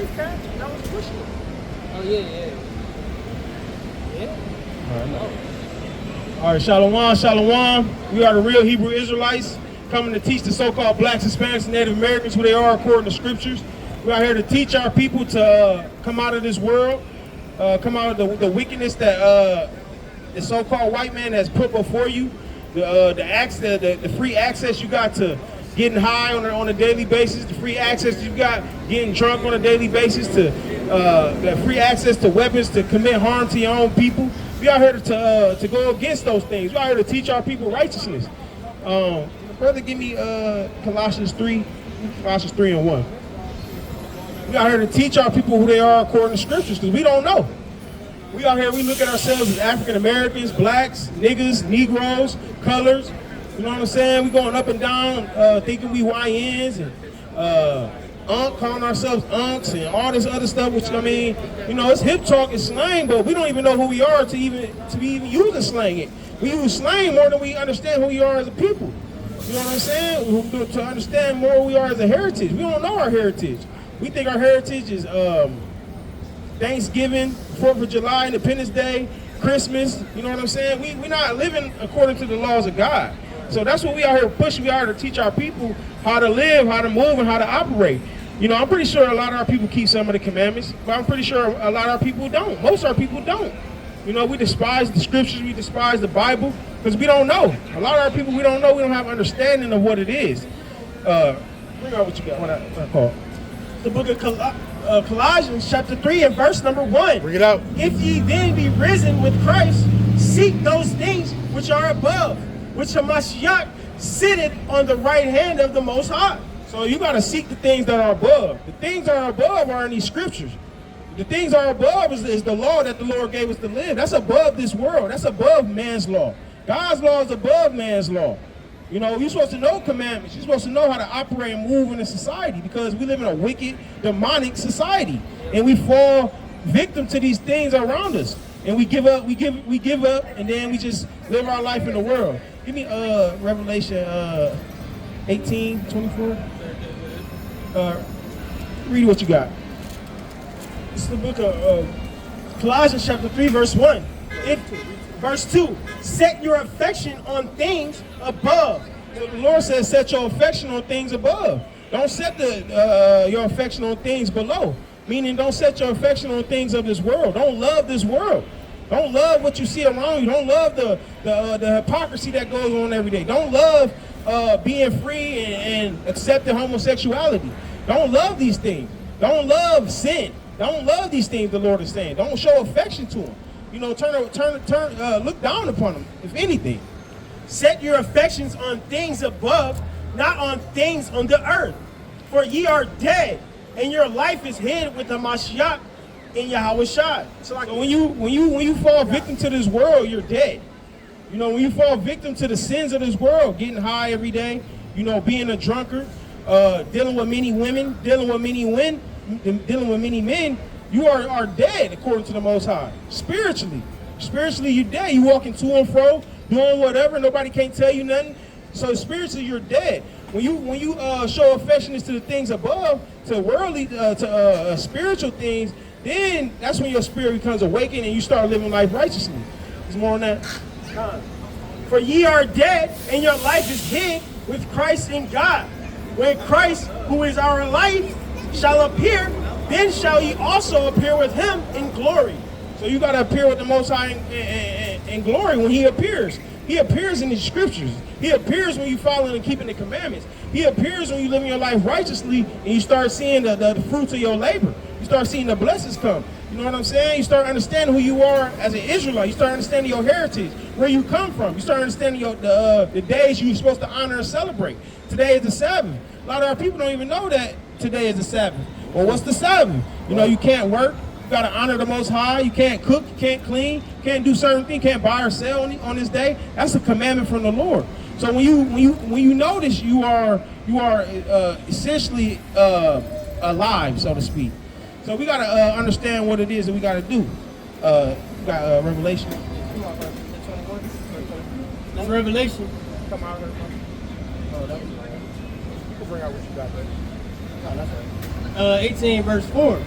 Praise Cast. That was pushing it. Oh, yeah. All right, Shalom, Shalom. We are the real Hebrew Israelites coming to teach the so-called blacks, Hispanics, and Native Americans who they are according to scriptures. We are here to teach our people to come out of this world, come out of the wickedness that the so-called white man has put before you, the free access you got to getting high on a daily basis, the free access you got getting drunk on a daily basis, to the free access to weapons to commit harm to your own people. We are here to go against those things. We are here to teach our people righteousness. Brother, give me Colossians 3 and 1. We are here to teach our people who they are according to scriptures, because we don't know. We out here, we look at ourselves as African Americans, blacks, niggas, Negroes, colors. You know what I'm saying? We going up and down, thinking we YNs and calling ourselves unks and all this other stuff, which, I mean, you know, it's hip talk, it's slang, but we don't even know who we are to be even using slang. We use slang more than we understand who we are as a people. You know what I'm saying? To understand more who we are as a heritage. We don't know our heritage. We think our heritage is Thanksgiving, 4th of July, Independence Day, Christmas. You know what I'm saying? We're not living according to the laws of God. So that's what we are here pushing. We are here to teach our people how to live, how to move, and how to operate. You know, I'm pretty sure a lot of our people keep some of the commandments, but I'm pretty sure a lot of our people don't. Most of our people don't. You know, we despise the scriptures, we despise the Bible, because we don't know. A lot of our people, we don't know, we don't have understanding of what it is. Bring out what you got, what I call The book of Colossians, chapter 3, and verse number 1. Bring it out. If ye then be risen with Christ, seek those things which are above, which Hamashiach sitteth on the right hand of the Most High. So you got to seek the things that are above. The things that are above are in these scriptures. The things that are above is the law that the Lord gave us to live. That's above this world. That's above man's law. God's law is above man's law. You know, you're supposed to know commandments. You're supposed to know how to operate and move in a society, because we live in a wicked, demonic society, and we fall victim to these things around us. And we give up, we give up, and then we just live our life in the world. Give me Revelation 18:24. Read what you got. This is the book of Colossians chapter 3, verse 1. Verse 2, set your affection on things above. So the Lord says set your affection on things above. Don't set your affection on things below. Meaning don't set your affection on things of this world. Don't love this world. Don't love what you see around you. Don't love the hypocrisy that goes on every day. Don't love being free and accepting homosexuality. Don't love these things. Don't love sin. Don't love these things, the Lord is saying. Don't show affection to them. You know, look down upon them, if anything. Set your affections on things above, not on things on the earth. For ye are dead, and your life is hid with the Mashiach in Yahweh Shai. So like when you fall victim to this world, you're dead. You know, when you fall victim to the sins of this world, getting high every day, you know, being a drunkard, dealing with many women, dealing with many men, you are dead according to the Most High. Spiritually you're dead. You walking to and fro, doing whatever. Nobody can't tell you nothing. So spiritually you're dead. When you show affectionate to the things above, to worldly, spiritual things, then that's when your spirit becomes awakened and you start living life righteously. There's more on that. For ye are dead, and your life is hid with Christ in God. When Christ, who is our life, shall appear, then shall ye also appear with him in glory. So you got to appear with the Most High in glory when he appears. He appears in the scriptures. He appears when you follow and keeping the commandments. He appears when you living your life righteously and you start seeing the fruits of your labor. You start seeing the blessings come. You know what I'm saying? You start understanding who you are as an Israelite. You start understanding your heritage, where you come from. You start understanding the days you're supposed to honor and celebrate. Today is the Sabbath. A lot of our people don't even know that today is the Sabbath. Well, what's the Sabbath? You know, you can't work. You got to honor the Most High. You can't cook. You can't clean. You can't do certain things. You can't buy or sell on this day. That's a commandment from the Lord. So when you notice you are essentially alive, so to speak. So we got to understand what it is that we got to do. We got Revelation. That's Revelation. Come out here. Oh, that's right. You can bring out what you got there. Oh, that's right. 18 verse 4.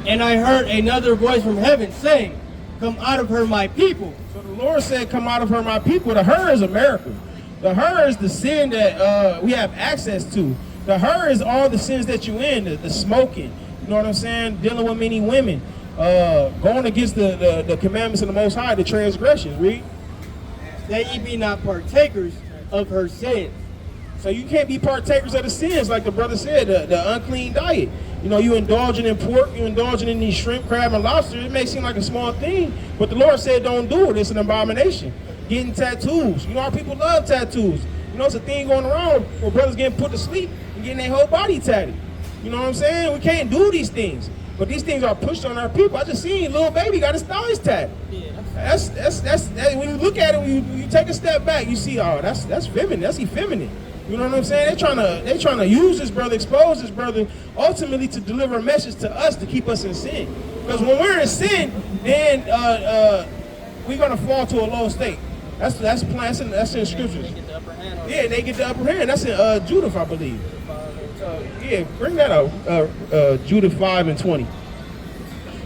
And I heard another voice from heaven saying, "Come out of her, my people." So the Lord said, come out of her, my people. The her is America. The her is the sin that we have access to. The her is all the sins that you in, the smoking, you know what I'm saying? Dealing with many women, going against the commandments of the Most High, the transgressions, read. That ye be not partakers of her sins. So you can't be partakers of the sins, like the brother said, the unclean diet. You know, you indulging in pork, you indulging in these shrimp, crab, and lobster. It may seem like a small thing, but the Lord said don't do it. It's an abomination. Getting tattoos. You know, our people love tattoos. You know, it's a thing going around where brothers getting put to sleep and getting their whole body tatted. You know what I'm saying? We can't do these things. But these things are pushed on our people. I just seen little baby got his thighs tatted. That's when you look at it, when you take a step back, you see, oh, that's feminine, that's effeminate. You know what I'm saying? They're trying to use this brother, expose this brother, ultimately to deliver a message to us to keep us in sin. Because when we're in sin, then we're gonna fall to a low state. That's in scriptures. Yeah, they get the upper hand. That's in Judith, I believe. Yeah, bring that up. Judith 5:20.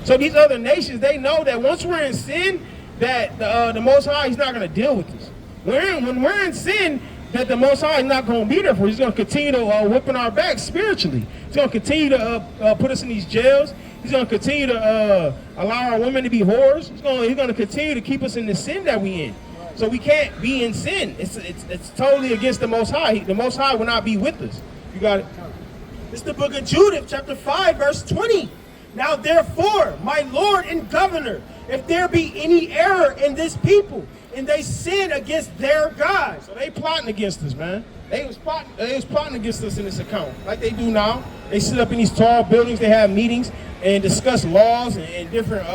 So these other nations, they know that once we're in sin, that the Most High, He's not going to deal with us. When we're in sin, that the Most High is not going to be there for us. He's going to continue to whipping our back spiritually. He's going to continue to put us in these jails. He's going to continue to allow our women to be whores. He's going to continue to keep us in the sin that we in. So we can't be in sin. It's totally against the Most High. The Most High will not be with us. You got it? It's the book of Judith, chapter 5, verse 20. Now therefore, my Lord and Governor, if there be any error in this people, and they sin against their God. So they plotting against us, man. They was plotting against us in this account, like they do now. They sit up in these tall buildings, they have meetings and discuss laws and different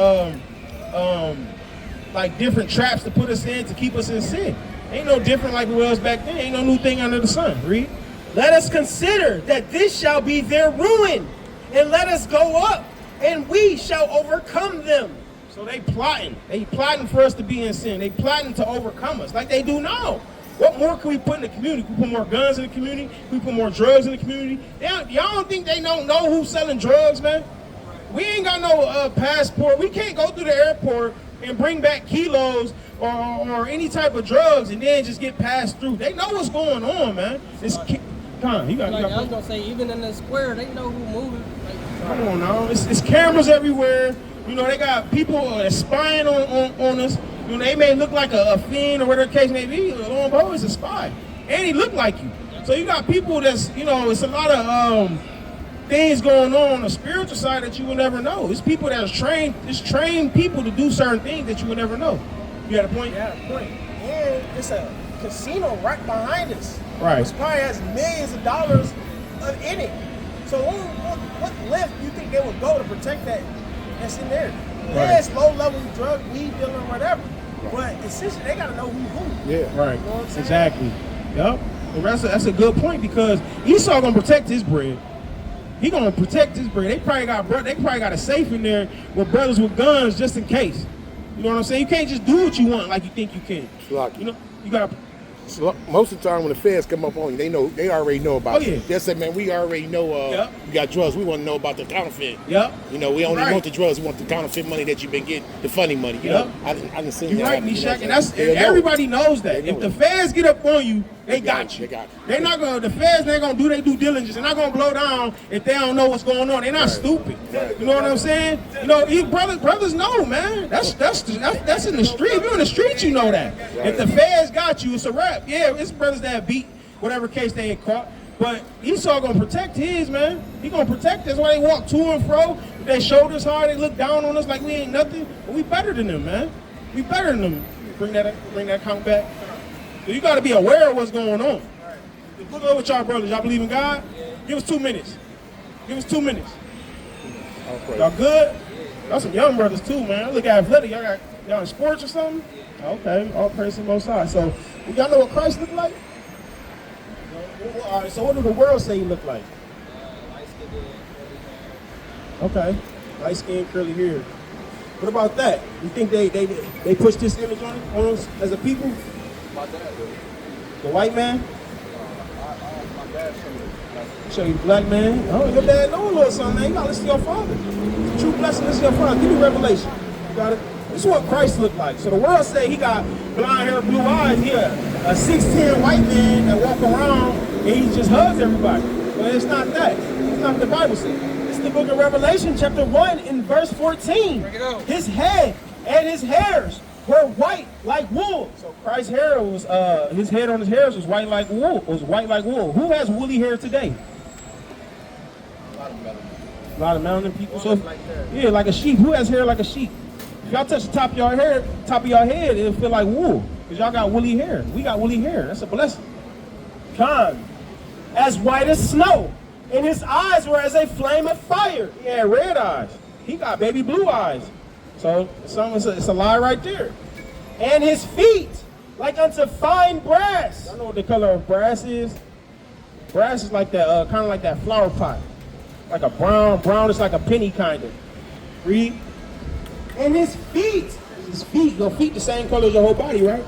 different traps to put us in to keep us in sin. Ain't no different like it was back then. Ain't no new thing under the sun. Read. Let us consider that this shall be their ruin, and let us go up, and we shall overcome them. So they plotting for us to be in sin. They plotting to overcome us like they do now. What more can we put in the community? Can we put more guns in the community? Can we put more drugs in the community? Y'all don't think they don't know who's selling drugs, man? We ain't got no passport. We can't go through the airport and bring back kilos or any type of drugs and then just get passed through. They know what's going on, man. I was gonna say, even in the square, they know who moving. Come on now, it's cameras everywhere. You know, they got people spying on us. You know, they may look like a fiend or whatever the case may be. Lo and behold, it's a spy, and he look like you. So you got people that's, you know, it's a lot of things going on the spiritual side that you will never know. It's people that's trained. It's trained people to do certain things that you will never know. You got a point? Yeah, point. And it's a casino right behind us. Right. Which probably has millions of dollars in it. So what left do you think they would go to protect that that's in there? Right. Yeah, it's low-level drug, weed dealing, whatever. But essentially, they got to know who's who. Yeah, right. You know what I'm saying? Exactly. Yep. Well, that's a good point because Esau gonna protect his bread. He gonna protect his bread. They probably got a safe in there with brothers with guns just in case. You know what I'm saying? You can't just do what you want like you think you can. Like, you know, you gotta. Most of the time when the feds come up on you, they already know about yeah. it. They say, man, we already know you got drugs. We want to know about the counterfeit. Yep. You know, we only want the drugs. We want the counterfeit money that you've been getting, the funny money. You know, I didn't see You're that. right, Meshach, and everybody knows that. If the feds get up on you, they got you. They're not gonna. The feds ain't gonna do their due diligence. They're not gonna blow down if they don't know what's going on. They're not stupid. You know what I'm saying? You know, brothers know, man. That's in the street. If you're in the street, you know that. If the feds got you, it's a wrap. Yeah, it's brothers that beat whatever case they ain't caught. But Esau gonna protect his, man. He gonna protect us. That's why they walk to and fro. With their shoulders high, they look down on us like we ain't nothing. But we better than them, man. We better than them. Bring that count back. So you gotta be aware of what's going on. Look over with y'all brothers. Y'all believe in God? Give us 2 minutes. Give us 2 minutes. Y'all good? Y'all some young brothers too, man. Look athletic. Y'all in sports or something? Okay, all praise to the Most High. So, y'all know what Christ look like? All right, so what do the world say he look like? Okay, light skin, curly hair. What about that? You think they push this image on us as a people? My dad did. The white man? My dad showed it. Show you the black man. Oh, your dad know a little something, man. You gotta listen to your father. It's a true blessing, listen to your father. Give me revelation. You got it? This is what Christ looked like. So the world say he got blonde hair, blue eyes. He a 6'10" white man that walk around and he just hugs everybody. But it's not that. It's not what the Bible says. It's the book of Revelation, chapter 1, in verse 14. His head and his hairs were white like wool. So Christ's hair was, his head on his hairs was white like wool. Who has woolly hair today? A lot of melanin people. So, yeah, like a sheep. Who has hair like a sheep? If y'all touch the top of your head, it'll feel like wool. Because y'all got woolly hair. We got woolly hair. That's a blessing. Come, as white as snow, and his eyes were as a flame of fire. He had red eyes. He got baby blue eyes. So it's a lie right there. And his feet like unto fine brass. I know what the color of brass is. Brass is like that, kind of like that flower pot. Like a brown. Brown is like a penny kind of. Read. And his feet Your feet the same color as your whole body, right?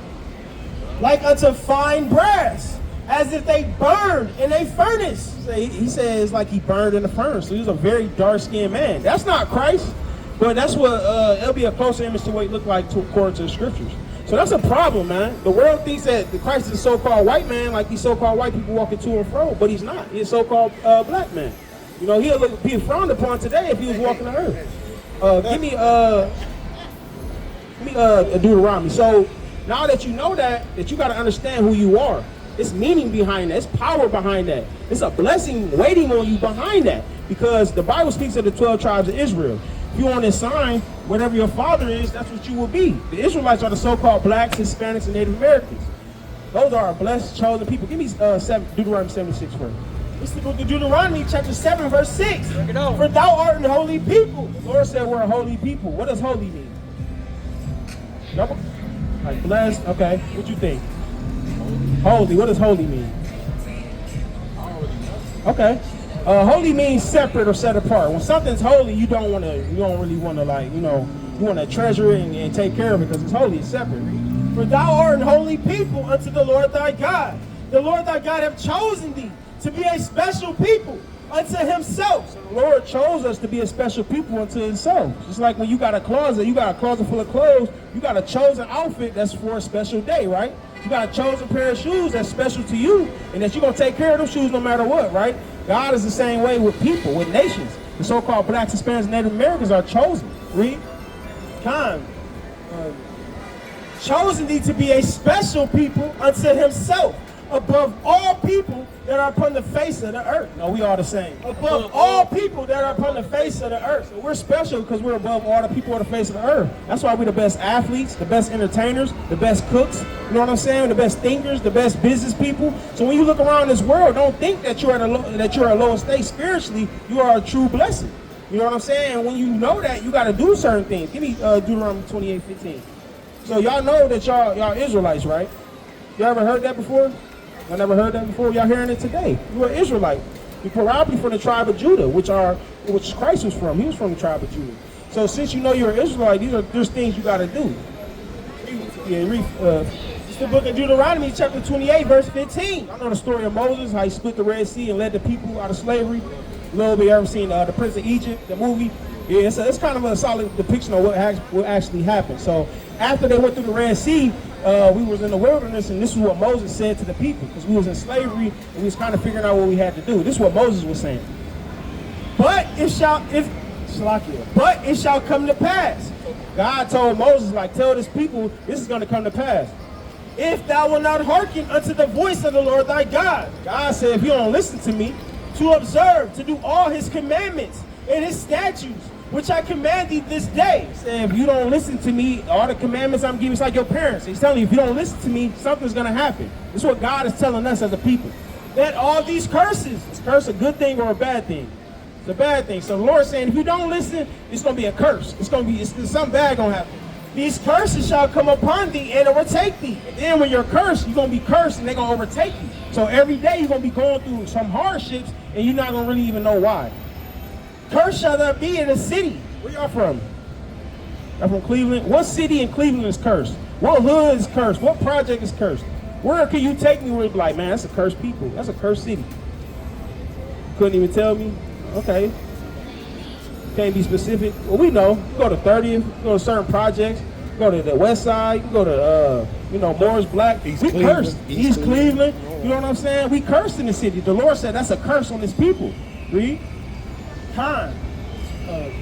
like unto fine brass, as if they burned in a furnace. He says like he burned in the furnace. So he was a very dark-skinned man. That's not Christ, but that's what it'll be a closer image to what he looked like according to the scriptures. So that's a problem, man. The world thinks that the Christ is a so-called white man, like these so-called white people walking to and fro, but he's not. He's a so-called black man. You know, he'll be frowned upon today if he was walking the earth. Give me Deuteronomy. So now that you know that you got to understand who you are. It's meaning behind that. It's power behind that. It's a blessing waiting on you behind that. Because the Bible speaks of the 12 tribes of Israel. If you want to sign, whatever your father is, that's what you will be. The Israelites are the so-called blacks, Hispanics, and Native Americans. Those are our blessed, chosen people. Give me Deuteronomy 76 first. It's the book of Deuteronomy, chapter 7, verse 6. For thou art an holy people. The Lord said we're a holy people. What does holy mean? Like blessed? Okay. What you think? Holy. What does holy mean? Okay. Holy means separate or set apart. When something's holy, you don't really want to like, you want to treasure it and take care of it because it's holy, it's separate. For thou art an holy people unto the Lord thy God. The Lord thy God hath chosen thee to be a special people unto himself. So the Lord chose us to be a special people unto himself. Just like when you got a closet full of clothes, you got a chosen outfit that's for a special day, right? You got a chosen pair of shoes that's special to you and that you're going to take care of those shoes no matter what, right? God is the same way with people, with nations. The so-called blacks, Hispanics, and Native Americans are chosen. Read. Chosen thee to be a special people unto himself, above all people that are upon the face of the earth. No, we are the same. Above all people that are upon the face of the earth. So we're special because we're above all the people on the face of the earth. That's why we're the best athletes, the best entertainers, the best cooks, you know what I'm saying? The best thinkers, the best business people. So when you look around this world, don't think that you're a low estate spiritually. You are a true blessing. You know what I'm saying? When you know that, you got to do certain things. Give me Deuteronomy 28:15. So y'all know that y'all Israelites, right? You ever heard that before? I never heard that before. Y'all hearing it today. You are Israelite. You're probably from the tribe of Judah, which Christ was from. He was from the tribe of Judah. So since you know you're an Israelite, there's things you got to do. It's the book of Deuteronomy, chapter 28, verse 15. I know the story of Moses, how he split the Red Sea and led the people out of slavery. A little bit, you ever seen The Prince of Egypt, the movie? Yeah, it's kind of a solid depiction of what actually happened. So after they went through the Red Sea, we was in the wilderness, and this is what Moses said to the people, because we was in slavery, and we was kind of figuring out what we had to do. This is what Moses was saying. But it shall come to pass. God told Moses, like, tell this people, this is going to come to pass. If thou wilt not hearken unto the voice of the Lord thy God. God said, if you don't listen to me, to observe, to do all his commandments and his statutes, which I command thee this day. He said, if you don't listen to me, all the commandments I'm giving, it's like your parents. He's telling you, if you don't listen to me, something's going to happen. This is what God is telling us as a people. That all these curses. Is curse a good thing or a bad thing? It's a bad thing. So the Lord's saying, if you don't listen, it's going to be a curse. It's something bad going to happen. These curses shall come upon thee and overtake thee. And then when you're cursed, you're going to be cursed and they're going to overtake you. So every day you're going to be going through some hardships and you're not going to really even know why. Cursed shall there be in the city. Where y'all from? I'm from Cleveland. What city in Cleveland is cursed? What hood is cursed? What project is cursed? Where can you take me where you be like, man, that's a cursed people. That's a cursed city. couldn't even tell me? Okay. Can't be specific. Well, we know. You go to 30th, you go to certain projects, you go to the west side, you go to, Morris Black. East We Cleveland. cursed. East East Cleveland. You know what I'm saying? We cursed in the city. The Lord said that's a curse on his people. Read. Con.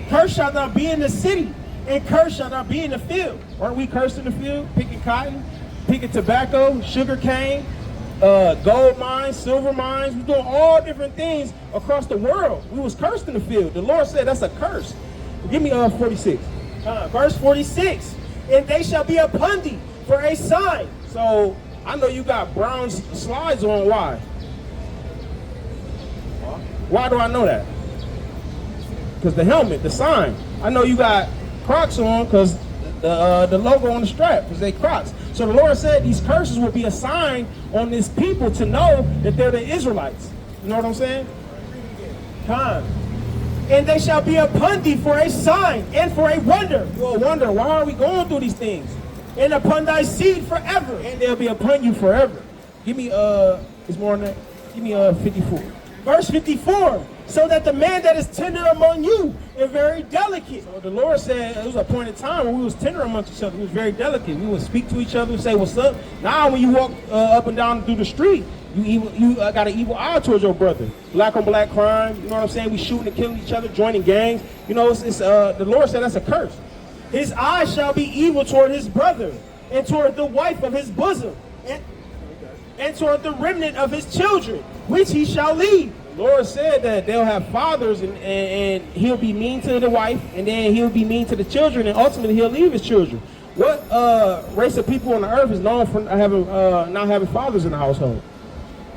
Curse shall not be in the city, and curse shall not be in the field. Weren't we cursed in the field? Picking cotton, picking tobacco, sugar cane, gold mines, silver mines. We're doing all different things across the world. We was cursed in the field. The Lord said that's a curse. Give me 46. Verse 46. And they shall be upon thee for a sign. So I know you got brown slides on. Why? Why do I know that? Because the helmet, the sign. I know you got Crocs on because the logo on the strap, because they Crocs. So the Lord said these curses will be a sign on this people to know that they're the Israelites. You know what I'm saying? Con. And they shall be upon thee for a sign and for a wonder. You'll wonder, why are we going through these things? And upon thy seed forever. And they'll be upon you forever. Give me, it's more than that. Give me 54. Verse 54. So that the man that is tender among you is very delicate. So the Lord said it was a point in time when we was tender amongst each other. We was very delicate. We would speak to each other, say what's up. Now when you walk up and down through the street, you got an evil eye towards your brother. Black on black crime. You know what I'm saying? We shooting and killing each other, joining gangs. You know, it's the Lord said that's a curse. His eye shall be evil toward his brother, and toward the wife of his bosom, and toward the remnant of his children, which he shall leave. The Lord said that they'll have fathers and he'll be mean to the wife, and then he'll be mean to the children, and ultimately he'll leave his children. What race of people on the earth is known for not having fathers in the household?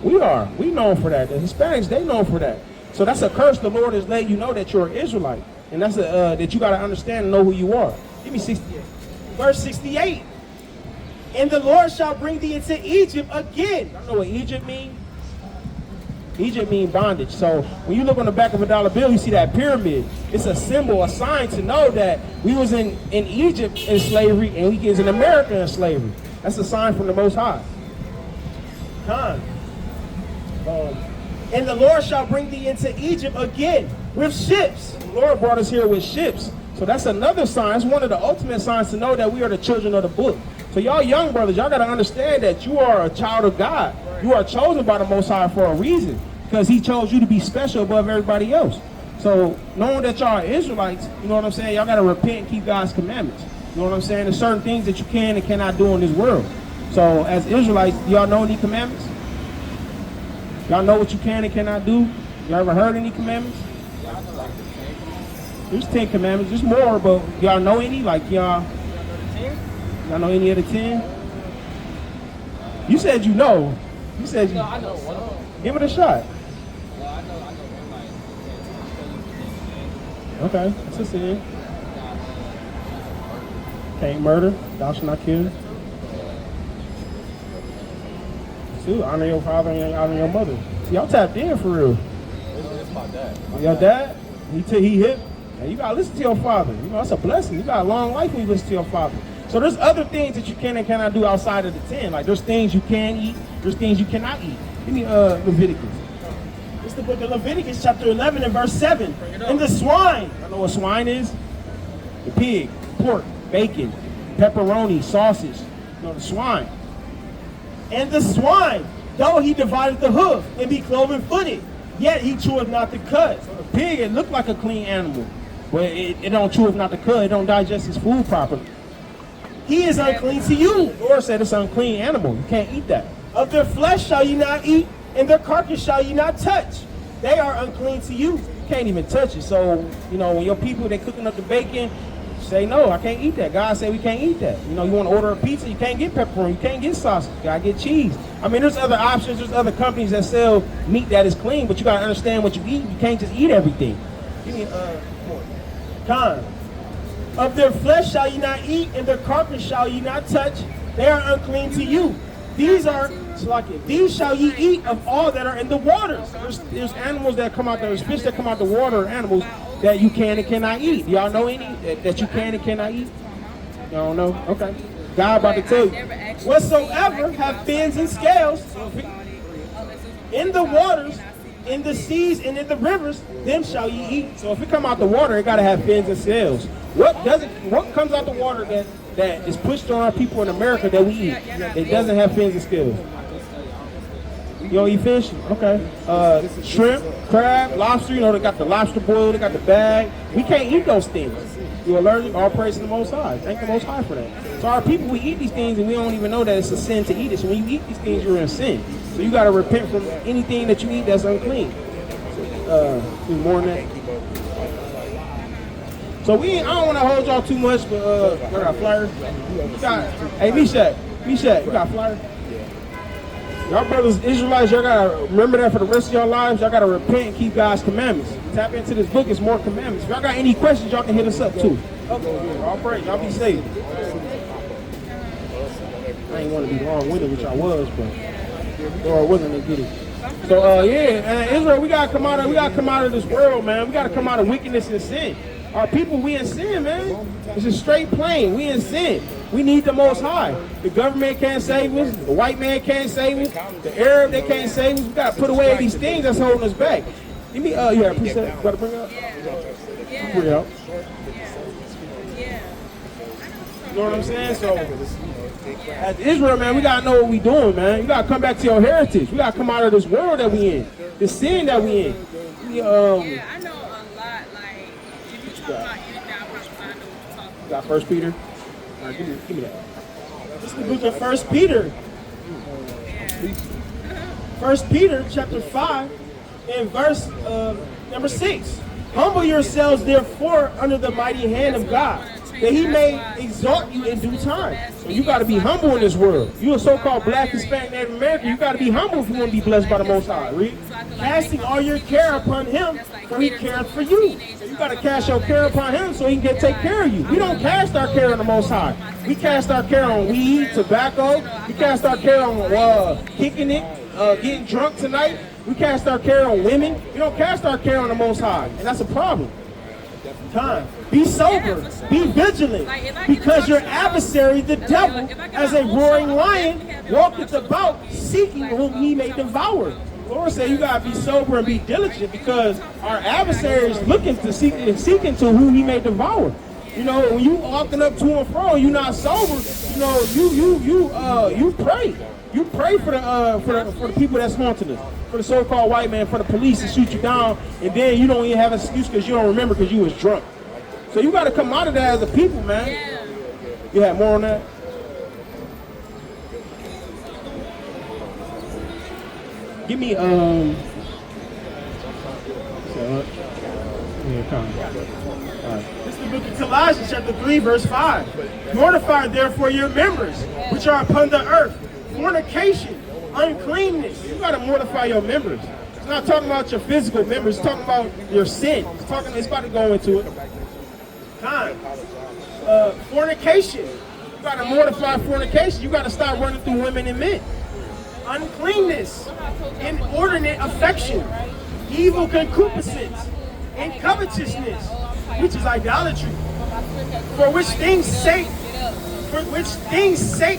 We are. We known for that. The Hispanics, they known for that. So that's a curse the Lord has let you know that you're an Israelite. And that's that you got to understand and know who you are. Give me 68. Verse 68. And the Lord shall bring thee into Egypt again. Y'all know what Egypt means? Egypt means bondage. So when you look on the back of a dollar bill, you see that pyramid. It's a symbol, a sign to know that we was in Egypt in slavery and we was in America in slavery. That's a sign from the Most High. Con. And the Lord shall bring thee into Egypt again with ships. The Lord brought us here with ships. So that's another sign. It's one of the ultimate signs to know that we are the children of the book. So y'all young brothers, y'all got to understand that you are a child of God. You are chosen by the Most High for a reason, because he chose you to be special above everybody else. So knowing that y'all are Israelites, you know what I'm saying, y'all got to repent and keep God's commandments. You know what I'm saying? There's certain things that you can and cannot do in this world. So as Israelites, do y'all know any commandments? Y'all know what you can and cannot do? Y'all ever heard any commandments? There's 10 commandments. There's more, but y'all know any? Like y'all know any of the 10? You said you know. You said you. No, I know one of them. Give it a shot. Well, I know one. Okay, that's a sin. Can't murder. Thou shalt not kill. Two, honor your father and honor your mother. See, y'all tapped in for real. It's my dad. Your dad, he hip. And you gotta listen to your father. You know, that's a blessing. You got a long life when you listen to your father. So there's other things that you can and cannot do outside of the 10. Like there's things you can eat, there's things you cannot eat. Give me Leviticus. It's the book of Leviticus, chapter 11 and verse 7. And the swine. I know what swine is? The pig, pork, bacon, pepperoni, sausage. You know, the swine. And the swine, though he divided the hoof and be cloven footed, yet he cheweth not the cud. So the pig, it looked like a clean animal, but it don't chew if not the cud. It don't digest his food properly. He is unclean to you. The Lord said it's an unclean animal. You can't eat that. Of their flesh shall you not eat, and their carcass shall you not touch. They are unclean to you. You can't even touch it. So, you know, when your people, they cooking up the bacon, say, no, I can't eat that. God said we can't eat that. You know, you want to order a pizza, you can't get pepperoni, you can't get sausage, you gotta get cheese. I mean, there's other options, there's other companies that sell meat that is clean, but you gotta understand what you eat. You can't just eat everything. Give me more. Con. Of their flesh shall you not eat, and their carcass shall you not touch. They are unclean to you. These shall ye eat of all that are in the waters. There's animals that come out, there's fish that come out the water, animals that you can and cannot eat. Y'all know any that you can and cannot eat? Y'all don't know? Okay. God about to tell you. Whatsoever have fins and scales in the waters, in the seas and in the rivers, them shall ye eat. So if it come out the water, it gotta have fins and scales. What comes out the water that is pushed on our people in America that we eat? It doesn't have fins and scales. You don't eat fish? Okay. Shrimp, crab, lobster, you know, they got the lobster boil, they got the bag. We can't eat those things. You're allergic, all praise to the Most High. Thank the Most High for that. So our people, we eat these things and we don't even know that it's a sin to eat it. So when you eat these things, you're in sin. So you got to repent from anything that you eat that's unclean. More than that. So I don't want to hold y'all too much, but I got a flyer. Hey, Meshach, you got a flyer? Y'all brothers Israelites, y'all gotta remember that for the rest of your lives. Y'all gotta repent and keep God's commandments. Tap into this book, it's more commandments. If y'all got any questions, y'all can hit us up too. All praise, y'all be safe. I ain't want to be long-winded, which I was, but or I wasn't to get it. So Israel, we gotta come out of this world, man. We gotta come out of wickedness and sin. Our people, we in sin, man. It's just straight plain. We in sin. We need the Most High. The government can't save us. The white man can't save us. The Arab, they can't save us. We got to put away these things that's holding us back. Give me, yeah, precept. You got to bring it up? Yeah. Bring it up. You know what I'm saying? So, as Israel, man, we got to know what we doing, man. You got to come back to your heritage. We got to come out of this world that we in. The sin that we in. Yeah, I know a lot. Like, if you talk about anything, I know what you're talking about. You got 1 Peter? All right, give me that. This is the book of 1 Peter. 1 Peter chapter 5 and verse number 6. Humble yourselves therefore under the mighty hand of God, that he may exalt you in due time. So you got to be humble in this world. You a so-called black, Hispanic, Native American, you got to be humble if you want to be blessed by the Most High. Read. Casting all your care upon him, for he careth for you. So you got to cast your care upon him so he can take care of you. We don't cast our care on the Most High. We cast our care on weed, tobacco. We cast our care on kicking it, getting drunk tonight. We cast our care on women. We don't cast our care on the Most High, and that's a problem. Time. Be sober, be vigilant, because your adversary, the devil, as a roaring lion, walketh about seeking whom he may devour. The Lord said you gotta be sober and be diligent because our adversary is looking to seeking to who he may devour. You know, when you walking up to and fro, and you're not sober. You know, you pray. You pray for the people that's haunting us, for the so-called white man, for the police to shoot you down, and then you don't even have an excuse because you don't remember because you was drunk. So you got to come out of that as a people, man. Yeah. You have more on that? Give me This is the book of Colossians chapter 3 verse 5. Mortify therefore your members which are upon the earth, fornication, uncleanness. You got to mortify your members. It's not talking about your physical members. It's talking about your sin. It's about to go into it. Time. Fornication. You got to mortify fornication. You got to stop running through women and men. Uncleanness, inordinate affection, evil concupiscence, and covetousness, which is idolatry. For which things sake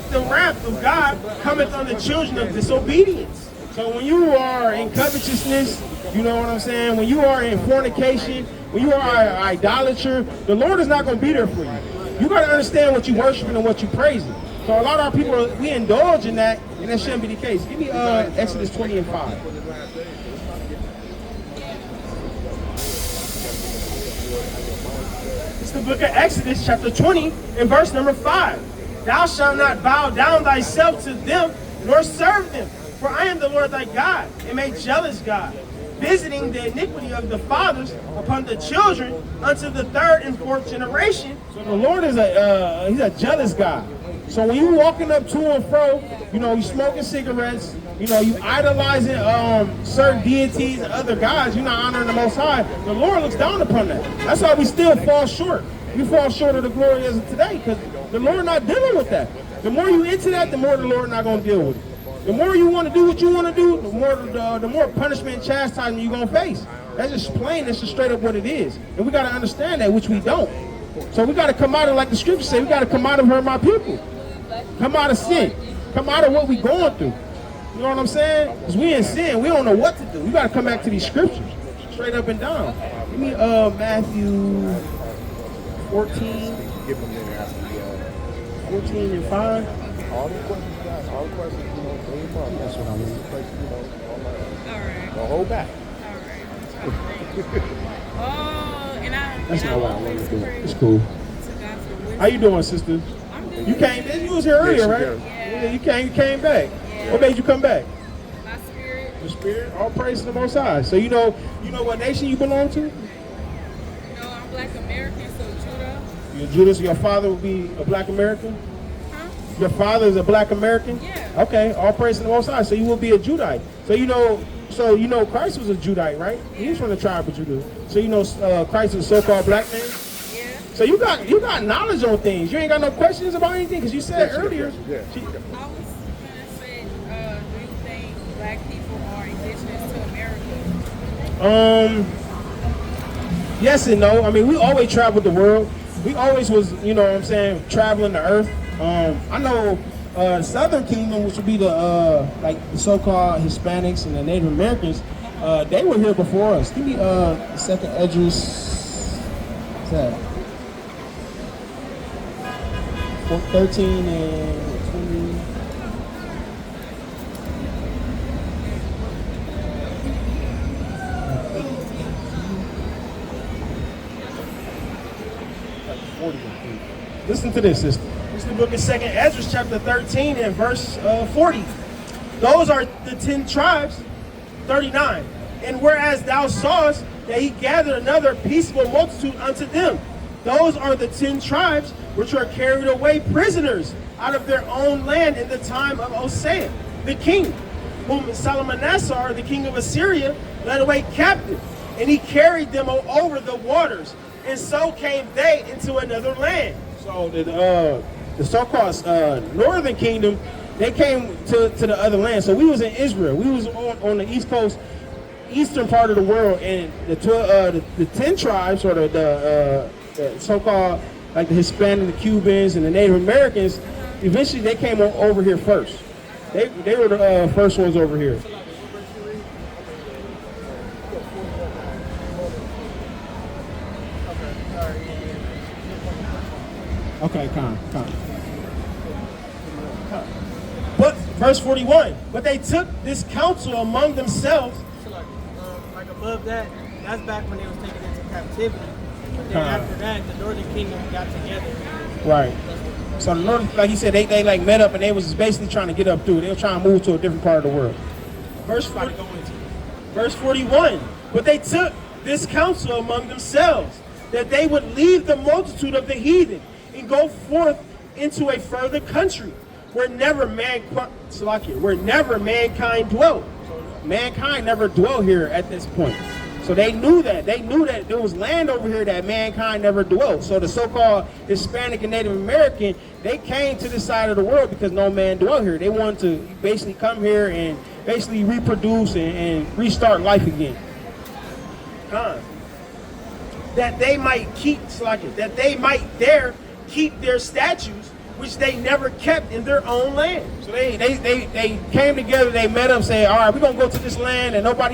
the wrath of God cometh on the children of disobedience. So when you are in covetousness, you know what I'm saying? When you are in fornication, when you are an idolater, the Lord is not going to be there for you. You got to understand what you worshiping and what you praising. So a lot of our people, we indulge in that, and that shouldn't be the case. Give me Exodus 20 and 5. It's the book of Exodus chapter 20 and verse number 5. Thou shalt not bow down thyself to them, nor serve them. For I am the Lord thy God, am a jealous God, visiting the iniquity of the fathers upon the children unto the third and fourth generation. So the Lord is he's a jealous God. So when you walking up to and fro, you know, you smoking cigarettes, you know, you idolizing certain deities and other gods, you're not honoring the Most High. The Lord looks down upon that. That's why we still fall short. We fall short of the glory as of today because the Lord not dealing with that. The more you into that, the more the Lord not going to deal with it. The more you want to do what you want to do, the more punishment and chastisement you're going to face. That's just plain. That's just straight up what it is. And we got to understand that, which we don't. So we got to come out of, like the scripture say, we got to come out of her, my people. Come out of sin. Come out of what we going through. You know what I'm saying? Because we in sin. We don't know what to do. We got to come back to these scriptures. Straight up and down. Give me Matthew 14. Give them their ask me, 14 and 5. all the questions you got, all the questions, bring them up. That's what I mean. All right. Don't hold back. All right. Oh, and That's and not what I always want to do. pray It's cool. to God for wisdom. How you doing, sister? I'm doing You good. came. You was here earlier, Yes, right? you did. Yeah. You came back. Yeah. What made you come back? My spirit. The Spirit. All praise to the Most High. So you know what nation you belong to? No, I'm Black American, so Judah. You're Judas. Your father would be a Black American. Huh? Your father is a Black American. Yeah. Okay. All praise to the Most High. So you will be a Judite. So you know Christ was a Judite, right? He was from the tribe of Judah. So you know Christ is a so-called black man. Yeah. So you got knowledge on things. You ain't got no questions about anything because you said Yes, earlier. yes, I yes. was gonna say, do you think Black people are indigenous to America? Yes and no. I mean, we always traveled the world. We always was, you know what I'm saying, traveling the earth. I know Southern Kingdom, which would be the like the so-called Hispanics and the Native Americans, they were here before us. Give me second Esdras. What's that? 13 and 20. Listen to this, sister. This is the book of 2nd Ezra, chapter 13 and verse 40. Those are the 10 tribes, 39. And whereas thou sawest that he gathered another peaceable multitude unto them, those are the 10 tribes which were carried away prisoners out of their own land in the time of Hosea, the king, whom Salmanassar, the king of Assyria, led away captive. And he carried them over the waters, and so came they into another land. So the so-called Northern Kingdom, they came to the other land. So we was in Israel. We was on the East Coast, eastern part of the world, and the 10 tribes, or the so-called like the Hispanic, the Cubans, and the Native Americans, eventually they came over here first. They were the first ones over here. Okay, come. But verse 41, but they took this counsel among themselves. So like above that, that's back when they was taken into captivity. But then Uh-huh. after that, the Northern Kingdom got together. Right. So the Northern, like you said, they like met up and they was basically trying to get up through. They were trying to move to a different part of the world. Verse 41, but they took this counsel among themselves, that they would leave the multitude of the heathen and go forth into a further country where never mankind dwelt. Mankind never dwelt here at this point. So they knew that. They knew that there was land over here that mankind never dwelt. So the so-called Hispanic and Native American, they came to this side of the world because no man dwelt here. They wanted to basically come here and basically reproduce and restart life again. That they might keep there keep their statues, which they never kept in their own land. So they came together, they met up, saying, all right, we're gonna go to this land and no one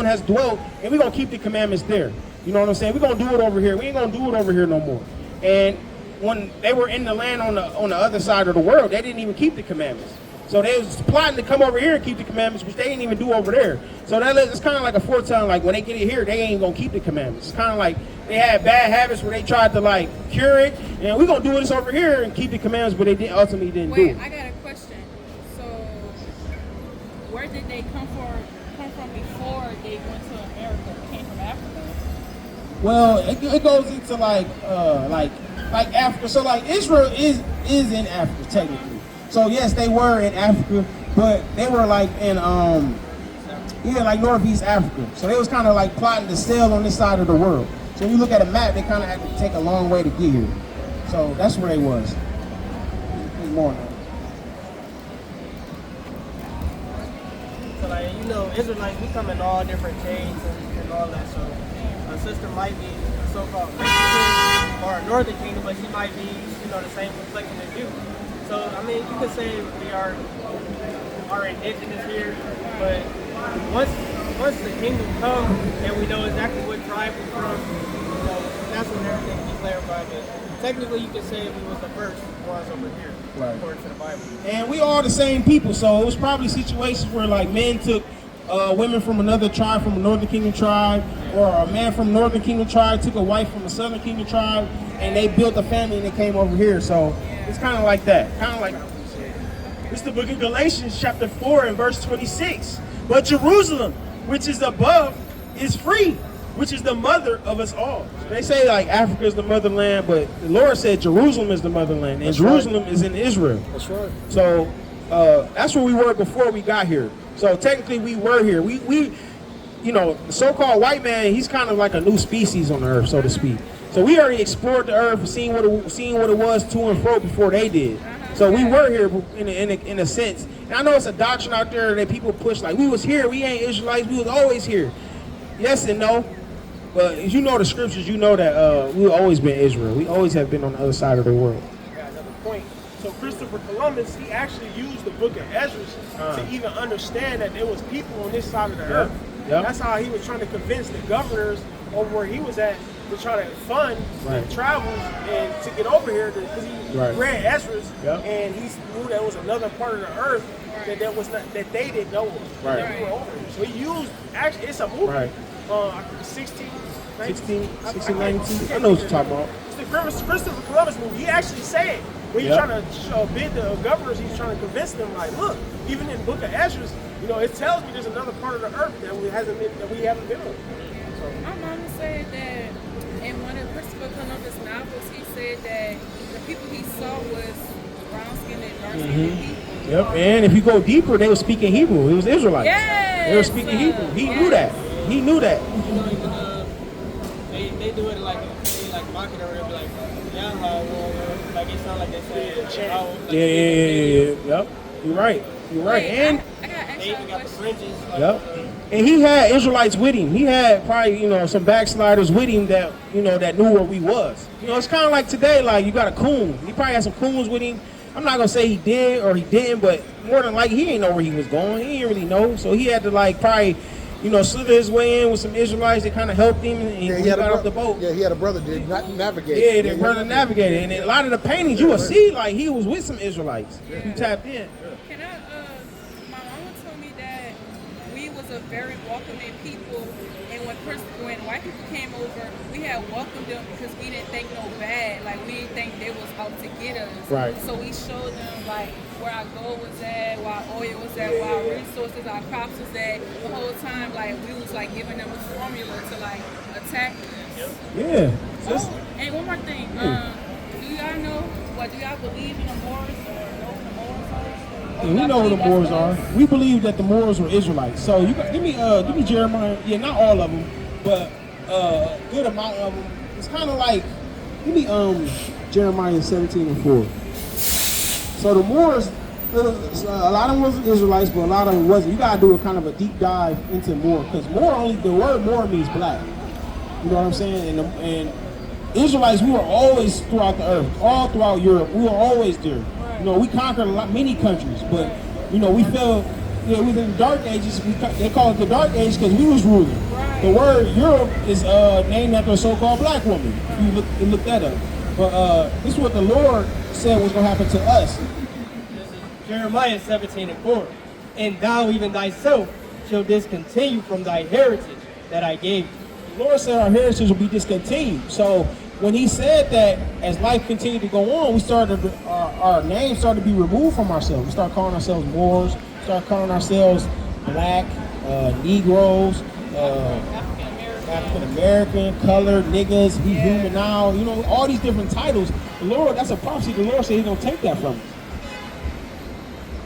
has dwelt, and we're gonna keep the commandments there. You know what I'm saying? We're gonna do it over here. We ain't gonna do it over here no more. And when they were in the land on the other side of the world, they didn't even keep the commandments. So they was plotting to come over here and keep the commandments, which they didn't even do over there. So it's kind of like a foretelling, like when they get it here, they ain't gonna keep the commandments. It's kind of like they had bad habits where they tried to like cure it, and we're gonna do this over here and keep the commandments, but they ultimately didn't do Wait, it. I got a question. So, where did they come from before they went to America? They came from Africa? Well, it goes into like Africa. So like Israel is in Africa technically. So yes, they were in Africa, but they were like in like Northeast Africa. So they was kind of like plotting to sail on this side of the world. So when you look at a map, they kind of had to take a long way to get here. So that's where they was. More now. So like, Israelites, we come in all different shades and all that. So a sister might be so-called Mexican or a Northern Kingdom, but she might be, the same complexion as you. So I mean, you could say we are are indigenous here. But once the kingdom comes and we know exactly what tribe we're from, you know, that's when everything can be clarified. But technically, you could say we was the first ones over here, Right. according to the Bible. And we all the same people, so it was probably situations where like men took women from another tribe, from a Northern Kingdom tribe, or a man from Northern Kingdom tribe took a wife from a Southern Kingdom tribe, and they built a family and they came over here. So it's kind of like that, kind of like. It's the book of Galatians, chapter 4, and verse 26. But Jerusalem, which is above, is free, which is the mother of us all. They say like Africa is the motherland, but the Lord said Jerusalem is the motherland, and That's Jerusalem is in Israel. That's right. So that's where we were before we got here. So technically we were here. We you know, the so-called white man, he's kind of like a new species on the earth, so to speak. So we already explored the earth, seen what it was to and fro before they did. So we were here in a sense. And I know it's a doctrine out there that people push like we was here, we ain't Israelites, we was always here. Yes and no. But as you know the scriptures, you know that we've always been Israel. We always have been on the other side of the world. Got another point. So Christopher Columbus, he actually used the book of Ezra to even understand that there was people on this side of the earth. Yep. That's how he was trying to convince the governors over where he was at to try to fund Right. the travels and to get over here because he Right. read Ezra Yep. and he knew there was another part of the earth that was not that they didn't know of. Right. That we were over here. So he used actually it's a movie. Right. 16, 1692. I know what you're talking about. It's the Christopher Columbus movie. He actually said when he's Yep. trying to bid the governors, he's trying to convince them like, look, even in the book of Ezra, you know, it tells me there's another part of the earth that we haven't been on. My mama said that in one of Christopher Columbus novels, he said that the people he saw was brown-skinned and dark-skinned people. Yep. And if you go deeper, they were speaking Hebrew. It was Israelites. Yes! They were speaking Hebrew. He knew that. He knew that. You know, even they do it like they like mock it or they'll be like, yeah, like it sound like they say, Yeah. Yep. You're right. You're right. Wait, And I gotta ask They you a even got the question. fringes. Like, yep. And he had Israelites with him. He had probably, you know, some backsliders with him that, you know, that knew where we was. You know, it's kind of like today, like you got a coon. He probably had some coons with him. I'm not gonna say he did or he didn't, but more than likely he ain't know where he was going. He didn't really know, so he had to like probably, you know, slither his way in with some Israelites that kind of helped him, and Yeah, he he had got a off the boat. Yeah, he had a brother did not navigate. Yeah, they were to navigate it. And a lot of the paintings you will see, like he was with some Israelites. He tapped in. Can I, my mama told me that we was a very welcoming people, and when white people came over, we had welcomed them because we didn't think no bad, like we didn't think they was out to get us. Right. So we showed them like where our gold was at, where our oil was at, where our resources, our crops was at. The whole time, like we was like giving them a formula to like attack us. Yeah. Oh, and one more thing, do y'all know, do y'all believe in the Moors or know who the Moors are? Yeah, we know who the Moors are. We believe that the Moors were Israelites. So you got, give me Jeremiah. Yeah, not all of them, but a good amount of them. It's kind of like, give me Jeremiah 17:4. So the Moors, a lot of them wasn't Israelites, but a lot of them wasn't. You gotta do a kind of a deep dive into Moor, because the word Moor means black. You know what I'm saying? And Israelites, we were always throughout the earth, all throughout Europe. We were always there. You know, we conquered many countries, but you know, we fell. You know, within the Dark Ages, they call it the Dark Age because we was ruling. The word Europe is named after a so-called black woman. If you look that up. But this is what the Lord said was going to happen to us. This is Jeremiah 17:4. And thou even thyself shall discontinue from thy heritage that I gave you. The Lord said our heritage will be discontinued. So when he said that, as life continued to go on, we started our names started to be removed from ourselves. We started calling ourselves Moors, started calling ourselves black, Negroes, African American, colored, niggas, we human now. You know, all these different titles. The Lord, that's a prophecy. The Lord said he's gonna take that from us.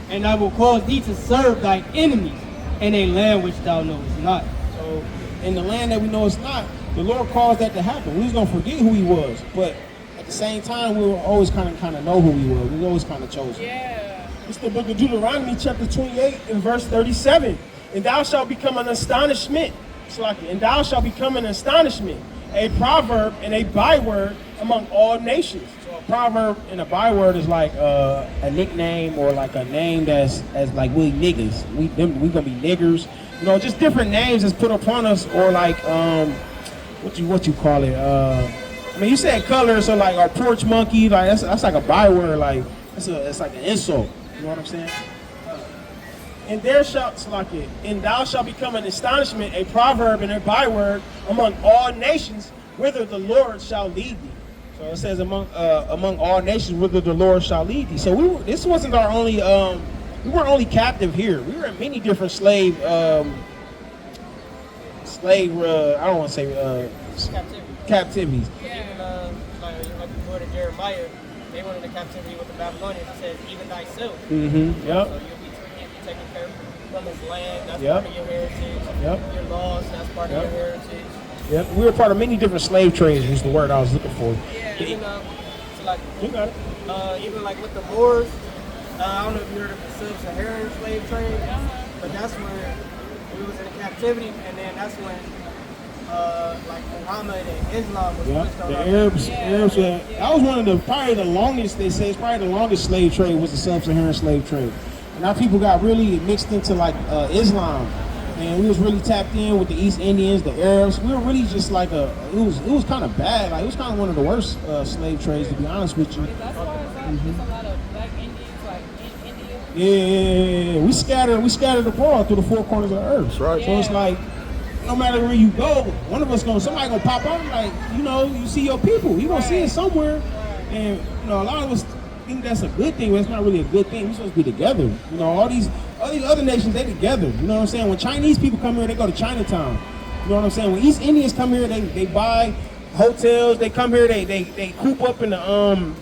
And I will cause thee to serve thy enemies in a land which thou knowest not. So in the land that we know it's not, the Lord caused that to happen. We was gonna forget who he was, but at the same time, we were always kind of know who he was. We was always kind of chosen. Yeah. It's the book of Deuteronomy, chapter 28, and verse 37. And thou shalt become an astonishment. And thou shalt become an astonishment, a proverb and a byword among all nations. So a proverb and a byword is like a nickname or like a name that's as like we niggas. We gonna be niggers. You know, just different names that's put upon us, or like what you call it? I mean, you said color, so like our porch monkey, like that's like a byword, like it's like an insult. You know what I'm saying? And thou shalt become an astonishment, a proverb and a byword among all nations, whither the Lord shall lead thee. So it says among all nations, whither the Lord shall lead thee. So this wasn't our only. We weren't only captive here. We were in many different slave. I don't want to say captivities. Yeah. Even like before to Jeremiah, they went into captivity with the Babylonians. It says, even thyself. Mm-hmm. Yep. So you'll be taken care of from his land. That's Yep. part of your heritage. Yep. Your laws. That's part Yep. of your heritage. Yep. We were part of many different slave trades. Was the word I was looking for. Yeah. Even so like You got it. even like with the Moors. I don't know if you heard of the sub-Saharan slave trade, but that's when we was in captivity, and then that's when like Muhammad and Islam was Yeah, pushed on the our- Arabs. That was one of the probably the longest. They say it's probably the longest slave trade was the sub-Saharan slave trade. And now people got really mixed into like Islam, and we was really tapped in with the East Indians, the Arabs. We were really just like it was kind of bad. Like it was kind of one of the worst slave trades, to be honest with you. That's why it's a lot of black Indians like in India. Yeah. We scattered abroad through the four corners of the earth. That's right. So it's like, no matter where you go, one of us somebody gonna pop up, like, you know, you see your people. You gonna see it somewhere. And, you know, a lot of us think that's a good thing, but it's not really a good thing. We're supposed to be together. You know, all these other nations, they together. You know what I'm saying? When Chinese people come here, they go to Chinatown. You know what I'm saying? When East Indians come here, they buy hotels. They come here, they coop up in the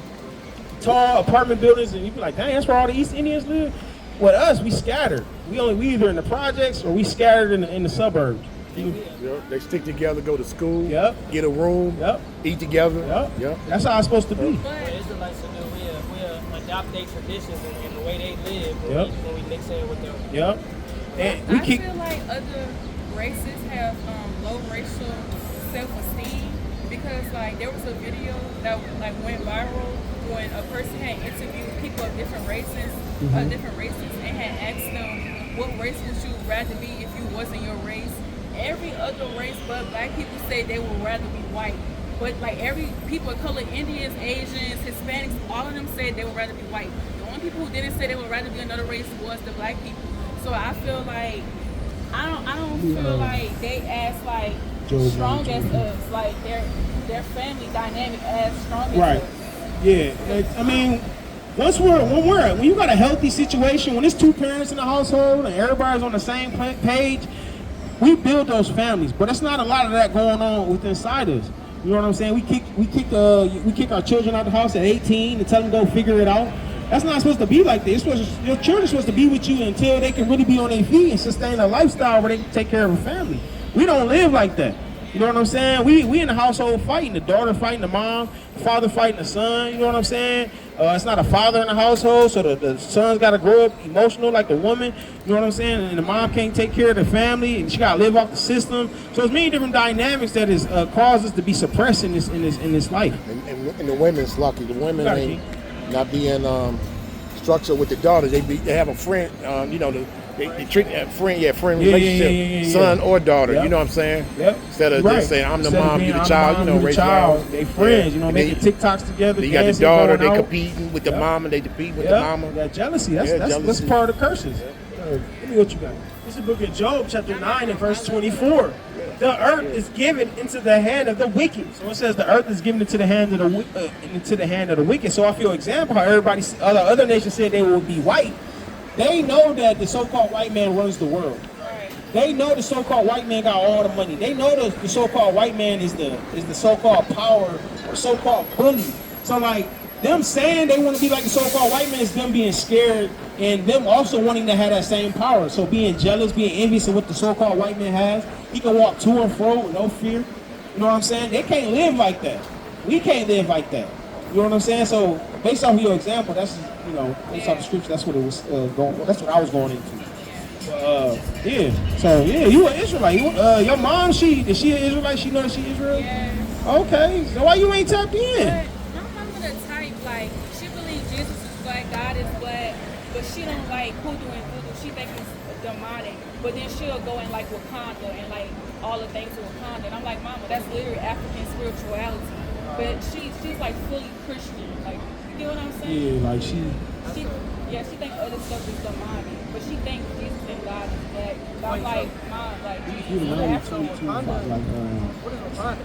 tall apartment buildings, and you be like, dang, that's where all the East Indians live. With us, we scattered. We either in the projects or we scattered in the suburbs. Yep. They stick together, go to school, Yep. get a room, Yep. eat together. Yep. Yep. That's how it's supposed to be. What Israelites will do, we adopt their traditions and the way they live Yep. when we mix in with them. Yep. And I feel like other races have low racial self-esteem because like there was a video that like went viral when a person had interviewed people of different races, and had asked them what race would you rather be if you wasn't your race. Every other race but black people say they would rather be white. But like every people of color, Indians, Asians, Hispanics, all of them said they would rather be white. The only people who didn't say they would rather be another race was the black people. So I feel like I don't feel like they as like strong as us, like their family dynamic as strong as right. us. Yeah. I mean, when you got a healthy situation, when it's two parents in the household and everybody's on the same page, we build those families. But it's not a lot of that going on within inside us. You know what I'm saying? We kick our children out of the house at 18 and tell them go figure it out. That's not supposed to be like this. Your children's supposed to be with you until they can really be on their feet and sustain a lifestyle where they can take care of a family. We don't live like that. You know what I'm saying? We in the household fighting. The daughter fighting the mom, the father fighting the son. You know what I'm saying? It's not a father in the household, so the son's got to grow up emotional like the woman. You know what I'm saying? And the mom can't take care of the family, and she got to live off the system. So there's many different dynamics that is causes to be suppressed in this life. And the women's lucky. The women ain't not being structured with the daughters. They have a friend. They treat that friend relationship, son or daughter. Yep. You know what I'm saying? Yep. Instead of just saying I'm the Instead of mom, being, you the I'm child. mom, You know, the raise child. They friends. You know, And making TikToks together. You got the dancing, daughter. going They out. competing with the mom, and they compete with the Yep. mama. Yeah, jealousy. That's jealousy. part of the curses. Give me what you got. This is the book of Job, chapter 9 and verse 24. The earth is given into the hand of the wicked. So it says the earth is given into the hand of the wicked. So I feel example how other nations said they would be white. They know that the so-called white man runs the world. They know the so-called white man got all the money. They know the so-called white man is the so-called power or so-called bully. So like them saying they want to be like the so-called white man is them being scared and them also wanting to have that same power. So being jealous, being envious of what the so-called white man has. He can walk to and fro with no fear. You know what I'm saying? They can't live like that. We can't live like that. You know what I'm saying? So based off of your example, that's based off the scripture, that's what it was going for. That's what I was going into. Yeah. So yeah, you an Israelite. Your mom, is she an Israelite? She know that she Israel? Yes. Okay, so why you ain't tapped in? But my mama the type, like, she believes Jesus is black, God is black, but she don't like hoodoo and voodoo. She thinks it's demonic. But then she'll go in like Wakanda and like all the things of Wakanda. And I'm like, Mama, that's literally African spirituality. But she's like fully Christian. Like, you know what I'm saying? Yeah, like she She thinks other stuff is demonic. But she thinks Jesus and God is black. But I'm like, Mom, like, Jesus is African. What is Wakanda?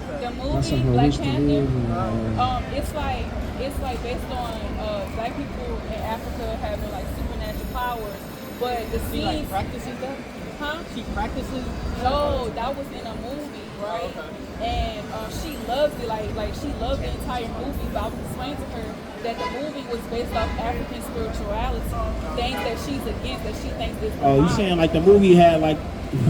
The that's movie something Black rich to live Panther, and, it's like based on black people in Africa having like supernatural powers, but the She like scenes, practices that? huh? She practices? No, that was in a movie, right? And she loved it, like she loved the entire movie. But I was explaining to her that the movie was based off African spirituality, things that she's against, that she thinks is oh, you demonic. saying like the movie had like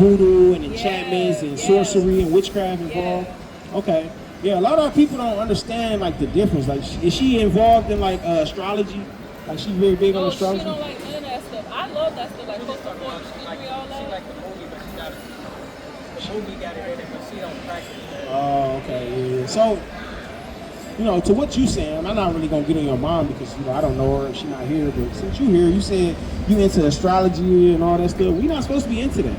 voodoo and enchantments and Yeah. sorcery and witchcraft involved? Okay. Yeah, a lot of people don't understand like the difference. Like, is she involved in like astrology? Like, she's very big on No, she astrology? don't like none of that stuff. I love that stuff, like Coastal Fortune, all She that. like the movie, but she got it. The movie got it in it, but she don't practice it. Oh, okay, yeah. So, you know, to what you saying, I'm not really gonna get on your mom because, you know, I don't know her, she's not here, but since you here, you said you into astrology and all that stuff. We're not supposed to be into that.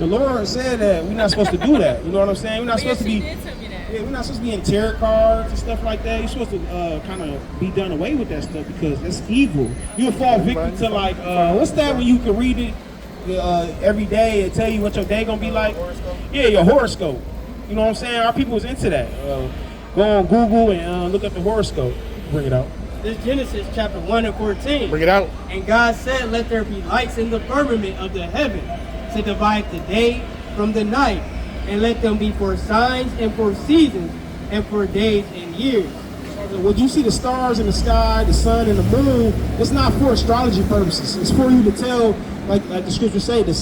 The Lord said that we're not supposed to do that. You know what I'm saying? We're not But yeah, supposed to she be. did tell me that. Yeah, we're not supposed to be in tarot cards and stuff like that. You're supposed to kind of be done away with that stuff because that's evil. You'll fall victim to like, what's that when you can read it every day and tell you what your day gonna be like? Yeah, your horoscope. You know what I'm saying? Our people is into that. Go on Google and look up the horoscope. Bring it out. This Genesis chapter 1 and 14. Bring it out. And God said, let there be lights in the firmament of the heaven to divide the day from the night, and let them be for signs and for seasons and for days and years. When you see the stars in the sky, the sun and the moon, it's not for astrology purposes. It's for you to tell, like the scriptures say, the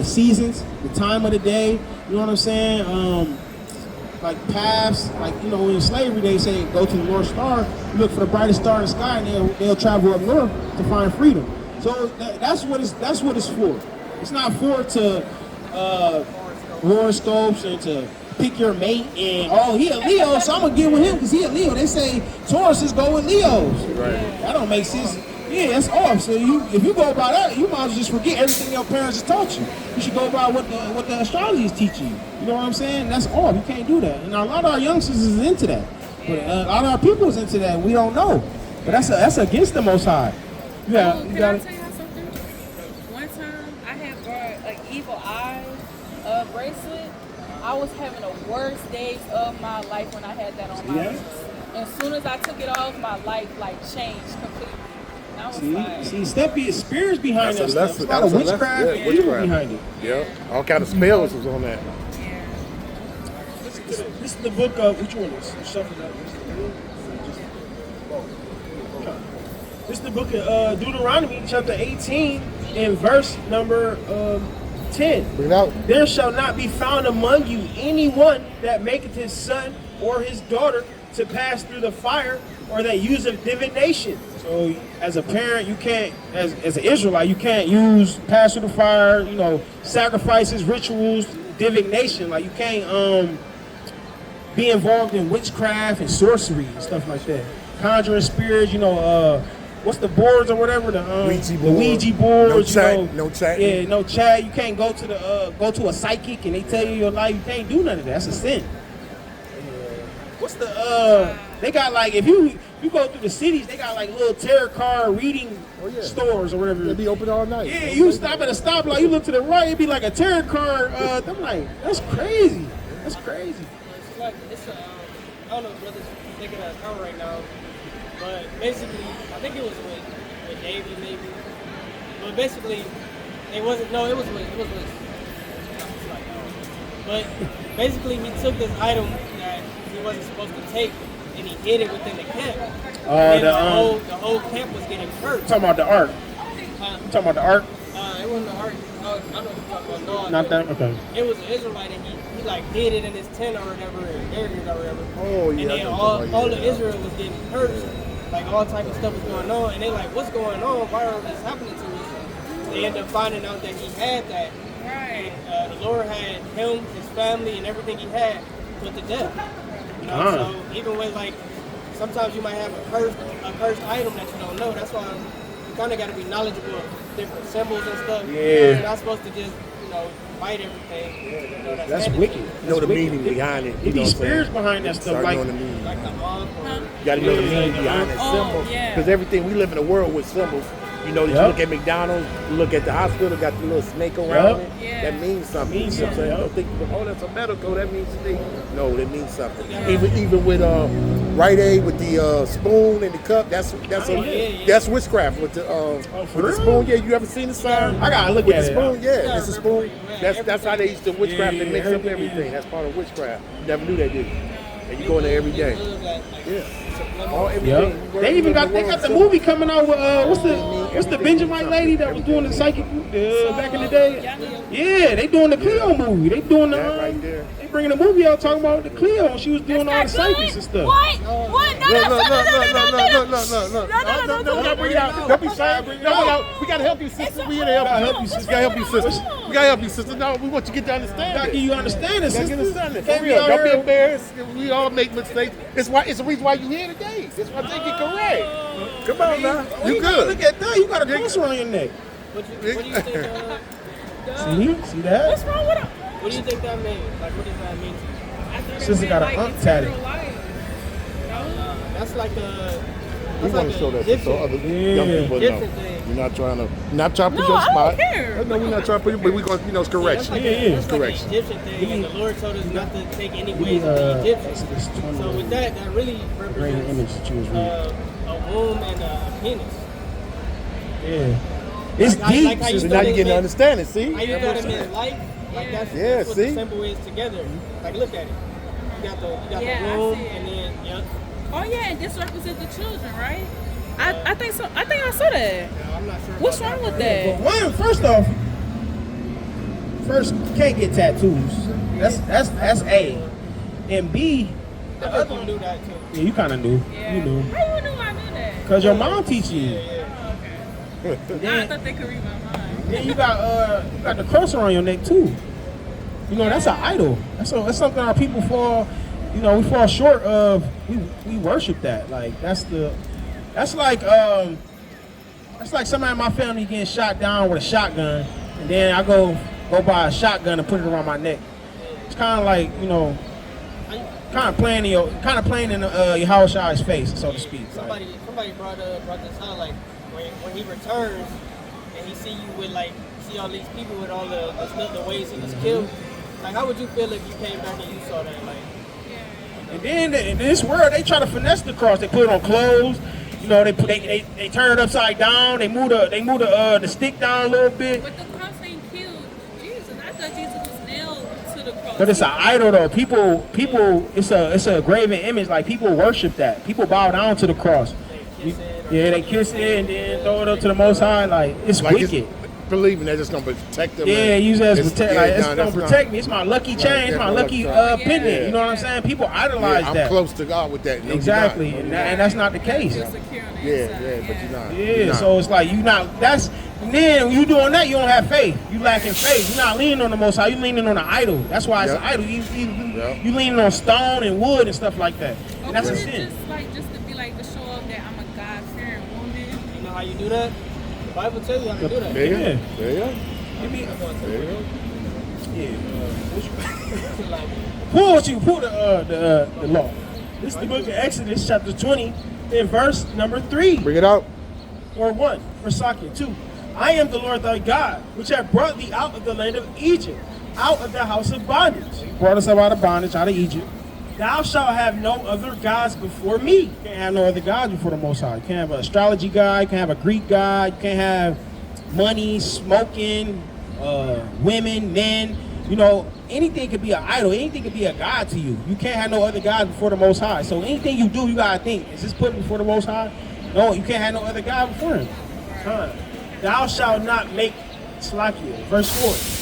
seasons, the time of the day. You know what I'm saying? Like paths, like, you know, in slavery they say go to the North Star, look for the brightest star in the sky, and they'll travel up north to find freedom. So that's what it's for. It's not for horoscopes and to pick your mate and, oh, he a Leo, so I'm gonna get with him because he a Leo. They say Tauruses go with Leos. Right. That don't make sense. Yeah, that's off. So if you go by that, you might as well just forget everything your parents just taught you. You should go by what the astrology is teaching you. You know what I'm saying? That's off. You can't do that. And a lot of our youngsters is into that. But a lot of our people is into that. We don't know. But that's against the Most High. Yeah. Oh, can I tell you something? One time I had bought like evil eye bracelet. I was having the worst days of my life when I had that on my wrist. And as soon as I took it off, my life like changed completely. And I was like, See, spirits behind that That's stuff. There's a lot of witchcraft and evil behind it. Yeah, all kind of spells was on that. yeah. This is the book of, which one is this? Shuffle that. This is the book of Deuteronomy, chapter 18, and verse number 10. Bring it out. There shall not be found among you anyone that maketh his son or his daughter to pass through the fire, or that useth divination. So as a parent, you can't, as an Israelite, you can't pass through the fire, you know, sacrifices, rituals, divination. Like you can't be involved in witchcraft and sorcery and stuff like that. Conjuring spirits, you know, what's the boards or whatever, the Ouija boards, No chat. Yeah, no chat. You can't go to a psychic and they tell you your life. You can't do none of that. That's a sin. What's the they got like if you go through the cities, they got like little tarot card reading stores or whatever. They be open all night. Yeah, you stop at a stoplight, you look to the right, it'd be like a tarot card. I'm like, that's crazy. That's crazy. It's like, I don't know if brothers thinking of account right now, but basically, I think it was with David maybe. But basically, it was with but basically he took this item that he wasn't supposed to take and he hid it within the camp. And the whole camp was getting hurt. Talking about the ark. You talking about the ark? It wasn't the ark. I know what you're talking about. No, Not that? Okay. It was an Israelite and he like hid it in his tent or whatever, and buried it or whatever. Oh yeah. And then all of Israel was getting hurt. Like all type of stuff was going on, and they like, what's going on? Why are this happening to us? They ended up finding out that he had that. Right. The Lord had him, his family, and everything he had put to death. You know, so even with like, sometimes you might have a cursed item that you don't know. That's why you kind of got to be knowledgeable of different symbols and stuff. Yeah. You're not supposed to just, fight everything. You know, That's handed wicked. to you. You know the meaning behind it. It be spirits behind that stuff. Start Like, knowing the meaning. Like the monk or You got to know the meaning behind that Oh, symbol. yeah. Because everything, we live in a world with symbols. You know, you Yep. look at McDonald's, you look at the hospital, got the little snake around Yep. it. Yeah. That means something. Means You know what I'm saying? something, Don't think, oh, that's a medical. That means something. No, that means something. Even with Rite Aid with the spoon and the cup, that's witchcraft with the for with the real? spoon. Yeah, you ever seen the sign? I gotta look with at the it. spoon. Yeah, Yeah, it's a I spoon. remember. That's how they used to witchcraft Yeah, and mix up everything, everything. That's part of witchcraft. Never knew that, did you? And you go in there every day. Yeah. All everything. yeah. They even got the movie coming out with what's the Benjamite lady that was doing the psychic back in the day? Yeah, they doing the Cleo movie. They doing the That right there. they bringing the movie out talking about the Cleo, and she was doing all the psychics and stuff. What? What? No, Look, no, look, no, look, no, look, no, look, no, look, no, look, look, look. no, Bring it out. Don't be shy. Bring it out. We gotta help you, sister. We here to help you. We gotta help you, sister. We gotta help you, sister. No, we want you to get to understand Gotta it. give you understanding, You gotta sister. get understanding. Can't For be real. out Don't be here- embarrassed. We all make mistakes. It's the reason why you here today. That's why I think you're correct. Come on now. Oh, You gotta Look good. at that. You got a cross around your neck. What do you think? See that? What's wrong with him? What do you think that means? Like, what does that mean to you? Sister got a ump tatted. That's like a. We want to show that to so other young Yeah. people know. Different thing. We're not trying to put No, your I don't spot. care. No, we're not trying to put you, but we're going to, it's correction. That's like Yeah, yeah. That's like Correction. an Egyptian thing, and the Lord told us not to take any Give me, ways of the Egyptians. Exodus 20. So with that really Graven image represents that you was reading. a womb and a penis. Yeah. It's Like deep, how you So sister. now you're getting to Yeah. understand it, see? How you got them in life? Like that's Yeah, what see? the symbol is together. Like look at it. You got the Yeah, I womb see it. and then Oh yeah, and this represents the children, right? I think so. I think I saw that. I'm not sure. What's about wrong that. with that? One, first off, can't get tattoos. That's A. And B, I think you knew that too. yeah, you kind of knew. Yeah. You knew. How you knew I knew that? Because your mom teaching you. Oh, okay. I thought they could read my mind. Then you got the cross around your neck too. You know, that's an idol. That's something our people fall, we fall short of. We worship that. Like that's like somebody in my family getting shot down with a shotgun, and then I go buy a shotgun and put it around my neck. It's kind of like, kind of playing in your Yahweh face, so to speak. Like, Somebody brought this out, like when he returns and he see you with see all these people with all the ways he was killed. Like how would you feel if you came back and you saw that? Like and then in this world, they try to finesse the cross. They put it on clothes. They turn it upside down. They move the stick down a little bit. But the cross ain't killed Jesus. I thought Jesus was nailed to the cross. But it's an idol though. People, it's a graven image. Like people worship that. People bow down to the cross. Yeah, they kiss it and then throw it up to the Most High. Like it's wicked. Believing that it's going to protect them. Yeah, use it as protect. yeah, Like it's no, gonna that's not- protect me. It's my lucky chain. It's my lucky pendant. Yeah. You know what I'm saying? People idolize Yeah, I'm that. close to God with that. No, you're Exactly, not. and that's not the case. You're secure on the Yeah, inside. yeah, but you're not. Yeah, You're not. so it's like then when you doing that, you don't have faith. You lacking faith. You're not leaning on the Most High. You leaning on an idol. That's why it's Yep. an idol. Yep. You leaning on stone and wood and stuff like that. Or And that's a was it sin. just to be like to show up that I'm a God-fearing woman? you know how you do that? The Bible tells you how to do that. There you go. Yeah. There you go. Give me, There you go. pull the law. This is the book of Exodus, chapter 20, in verse number 3. Bring it out. Or 1, or Sakia 2. I am the Lord thy God, which have brought thee out of the land of Egypt, out of the house of bondage. He brought us up out of bondage, out of Egypt. Thou shalt have no other gods before me. You can't have no other gods before the Most High. You can't have an astrology god, you can't have a Greek god, you can't have money, smoking, women, men. Anything could be an idol, anything could be a god to you. You can't have no other gods before the Most High. So anything you do, you gotta think, is this put before the Most High? No, you can't have no other god before him. Thou shalt not make, Slakia, verse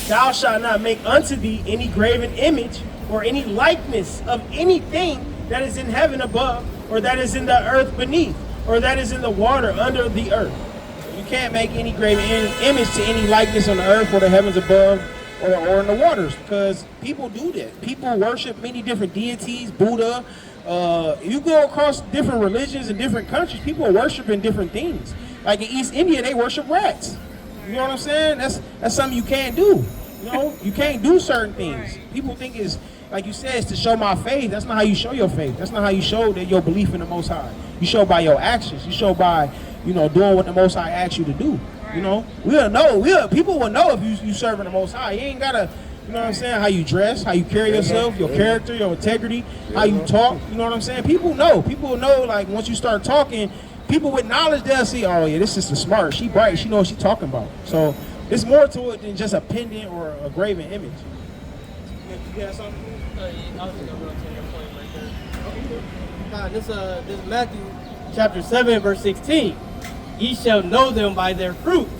4, thou shalt not make unto thee any graven image or any likeness of anything that is in heaven above, or that is in the earth beneath, or that is in the water under the earth. You can't make any graven image to any likeness on the earth or the heavens above, or in the waters, because people do that. People worship many different deities, Buddha. You go across different religions in different countries, people are worshiping different things. Like in East India, they worship rats. You know what I'm saying? That's something you can't do. You know, you can't do certain things. People think it's, like you said, it's to show my faith. That's not how you show your faith. That's not how you show that your belief in the Most High. You show by your actions. You show by, doing what the Most High asks you to do. You know, we'll know. People will know if you serving the Most High. You ain't gotta, you know what I'm saying, how you dress, how you carry yourself, your character, your integrity, how you talk. You know what I'm saying? People know. People know, like, once you start talking, people with knowledge, they'll see, oh yeah, this is smart. She bright. She knows what she's talking about. So it's more to it than just a pendant or a graven image. You got something? I was just gonna go to your point right there. This Matthew chapter 7, verse 16. Ye shall know them by their fruits.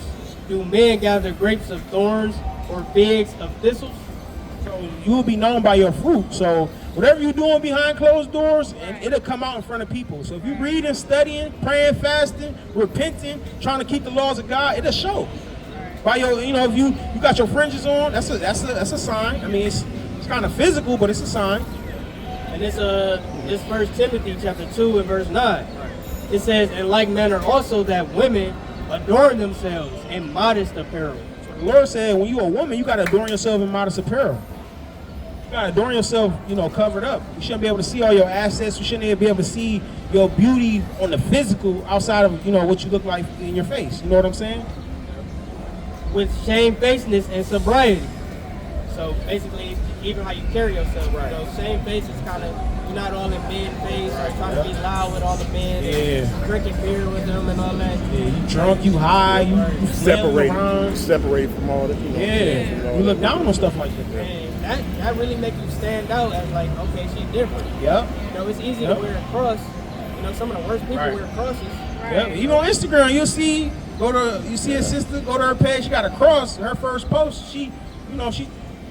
Do men gather grapes of thorns or figs of thistles? So you will be known by your fruit. So whatever you're doing behind closed doors, and it'll come out in front of people. So if you're reading, studying, praying, fasting, repenting, trying to keep the laws of God, it'll show. By your, if you got your fringes on, that's a sign. I mean, it's kind of physical, but it's a sign. And this 1 Timothy chapter 2 and verse 9. It says, in like manner also that women adorn themselves in modest apparel. The Lord said, when you're a woman, you got to adorn yourself in modest apparel. You got to adorn yourself, covered up. You shouldn't be able to see all your assets. You shouldn't be able to see your beauty on the physical outside of, what you look like in your face. You know what I'm saying? With shamefacedness and sobriety. So basically, even how you carry yourself. Right. Shamefaced is kind of, you're not all in men's face or trying to be loud with all the men. Yeah. Drinking beer with them and all that. Yeah, you drunk, you high, you separate from all that. You look down on stuff like that. And that really makes you stand out as like, okay, she's different. Yep. It's easy to wear a cross. Some of the worst people wear crosses. Yep. Even on Instagram, you see a sister, go to her page, she got a cross. Her first post, she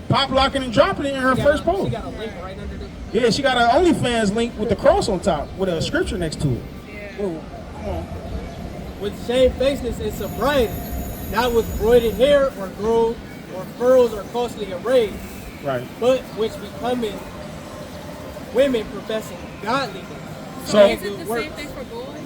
pop locking and dropping it in her first post. She got a link right under the. Yeah, she got an OnlyFans link with the cross on top with a scripture next to it. Yeah. Whoa, come on. With shamefacedness and sobriety, not with broided hair or gold or pearls or costly array, Right. but which becoming women professing godliness. So is it the same thing for boys?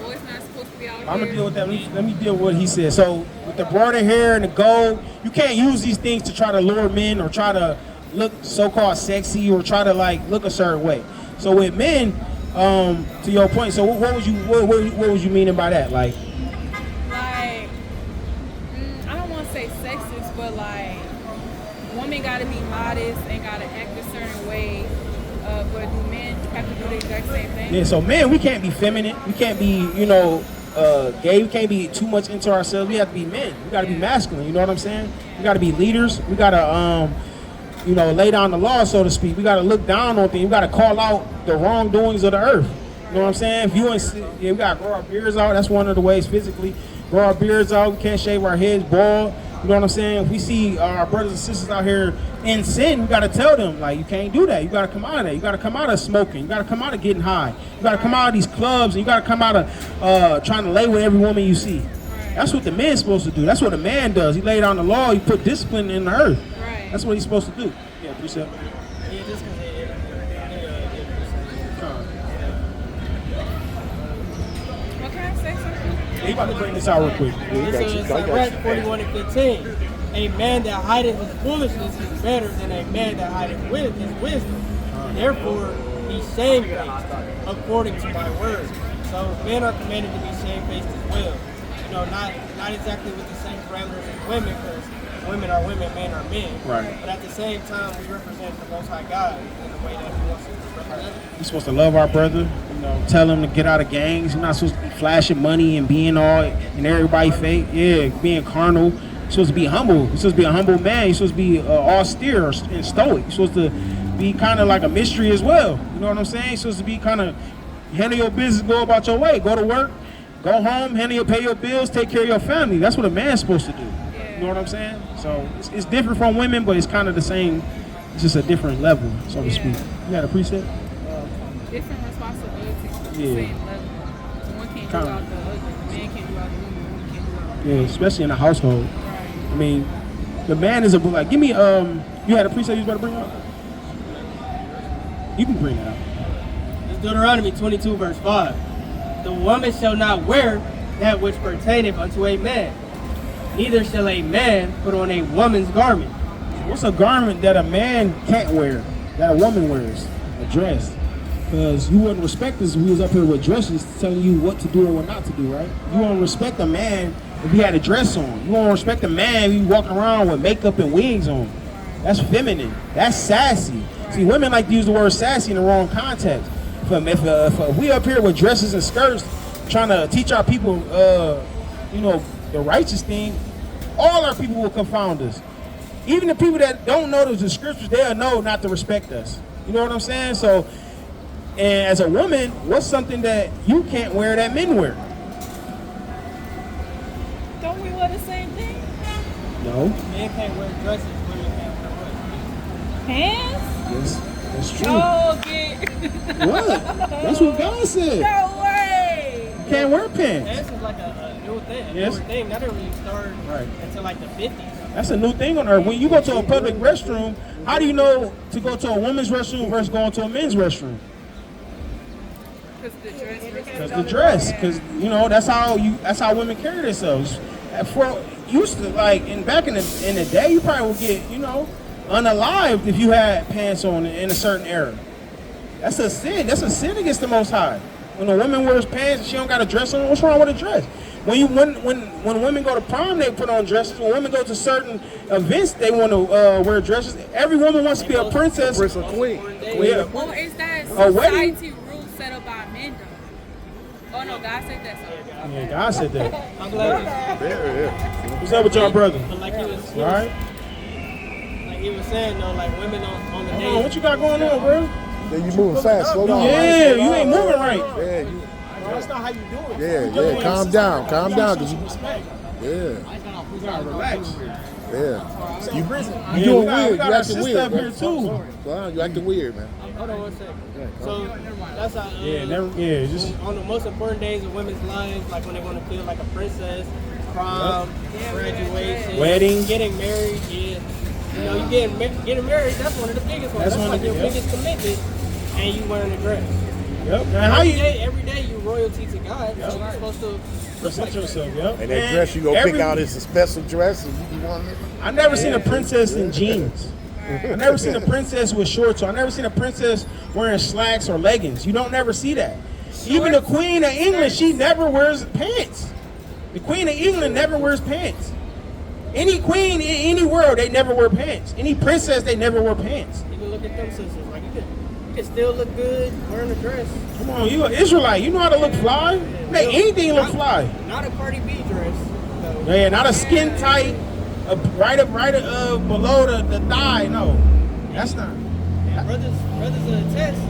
Boys not supposed to be out I'm here. gonna deal with that. Let me deal with what he said. So with the broader hair and the gold, you can't use these things to try to lure men or try to look so-called sexy or try to look a certain way. So with men, to your point, so what was you meaning by that? I don't want to say sexist, but women gotta be modest and gotta act a certain way. But do men have to do the exact same thing? Yeah, so men, we can't be feminine. We can't be, gay. We can't be too much into ourselves. We have to be men. We got to be masculine. You know what I'm saying? We got to be leaders. We got to, lay down the law, so to speak. We got to look down on things. We got to call out the wrongdoings of the earth. You know what I'm saying? We got to grow our beards out. That's one of the ways physically. Grow our beards out. We can't shave our heads bald. You know what I'm saying? If we see our brothers and sisters out here in sin, we got to tell them, you can't do that. You got to come out of that. You got to come out of smoking. You got to come out of getting high. You got to come out of these clubs, and you got to come out of trying to lay with every woman you see. That's what the man's supposed to do. That's what a man does. He lay down the law. He put discipline in the earth. Right. That's what he's supposed to do. Yeah, precept. Yeah, just because What can I say something? He about to bring this out real quick. This is Sirach 41 and 15. A man that hideth his foolishness is better than a man that hideth with his wisdom. Therefore, be shamefaced according to my word. So men are commanded to be shamefaced as well. Not exactly with the same parameters as women, because women are women, men are men. Right. But at the same time, we represent the Most High God in the way that He wants us to represent. We're supposed to love our brother, tell him to get out of gangs. You're not supposed to be flashing money and being all in everybody's face. Yeah, being carnal. You're supposed to be humble. You're supposed to be a humble man. You're supposed to be austere and stoic. You're supposed to be kind of like a mystery as well. You know what I'm saying? You're supposed to be kind of handle your business, go about your way, go to work, go home, pay your bills, take care of your family. That's what a man's supposed to do. You know what I'm saying? So it's different from women, but it's kind of the same. It's just a different level, so to speak. You got a precept? Different responsibilities, but the Yeah. same level. One can't do out the other. Man can't do out the woman. Woman can't do out the Yeah, especially in a household. Right. I mean, The man is a like. Give me You had a precept you was about to bring up. You can bring it out. It's Deuteronomy 22 verse 5. The woman shall not wear that which pertaineth unto a man, neither shall a man put on a woman's garment. What's a garment that a man can't wear that a woman wears? A dress. Because you wouldn't respect us if we was up here with dresses telling you what to do or what not to do, right? You won't respect a man if he had a dress on. You won't respect a man if he walking around with makeup and wigs on. That's feminine. That's sassy. See, women like to use the word sassy in the wrong context. If we up here with dresses and skirts trying to teach our people, the righteous thing, all our people will confound us. Even the people that don't know the scriptures, they'll know not to respect us. You know what I'm saying? So, and as a woman, what's something that you can't wear that men wear? Don't we wear the same thing? No. Men can't wear dresses, women can't wear what? Pants? Yes, that's true. Oh, okay. What? That's what God said. No way. You can't wear pants. Pants is like a new thing. Yes. Newer thing. That didn't really start Right. until like the 50s. That's a new thing on earth. When you go to a public restroom, how do you know to go to a woman's restroom versus going to a men's restroom? Because the dress. Because the dress. Because that's how women carry themselves. For used to back in the day, you probably would get unalived if you had pants on in a certain era. That's a sin. That's a sin against the Most High. When a woman wears pants and she don't got a dress on, what's wrong with a dress? When women go to prom, they put on dresses. When women go to certain events, they want to wear dresses. Every woman wants to be a princess. Prince or queen. Yeah. Or is that A wedding? society rules set up by men though? Oh no, God said that. So. Yeah, God said that. I'm glad Yeah. What's up with y'all, brother? but like All right. like he was saying though, like women on the Hold on, what day. you got going on, bro? Then you moving fast. Slow down. Yeah, you ain't moving right. Yeah, you, That's not how you do it. yeah. Calm down. Calm down. 'Cause Respect. yeah, You gotta relax. yeah. You You we doing got, weird. we got You our acting sister weird. up here bro. too. Wow, you acting weird, man. Hold on 1 second. So that's how. Just On the most important days of women's lives, like when they want to feel like a princess, prom, graduation, Wedding. getting married. Yeah, you getting married. That's one of the biggest ones. That's That's one like of your the- biggest commitment, and you wearing a dress. Yep. Now how you Every day you royalty to God. So you're supposed to. present yourself? Yep. And that dress you gonna pick out is a special dress. And you want it. I never seen a princess in jeans. I never seen a princess with shorts on. I never seen a princess wearing slacks or leggings. You don't never see that. Even the Queen of England, she never wears pants. The Queen of England never wears pants. Any queen in any world, they never wear pants. Any princess, they never wear pants. Even look at them sisters. Like you can still look good wearing a dress. Come on, you an Israelite. You know how to look fly. Make anything look fly. Not a Cardi B dress. though. Yeah, not a skin tight, right up below the thigh. No, that's not. Brothers will attest.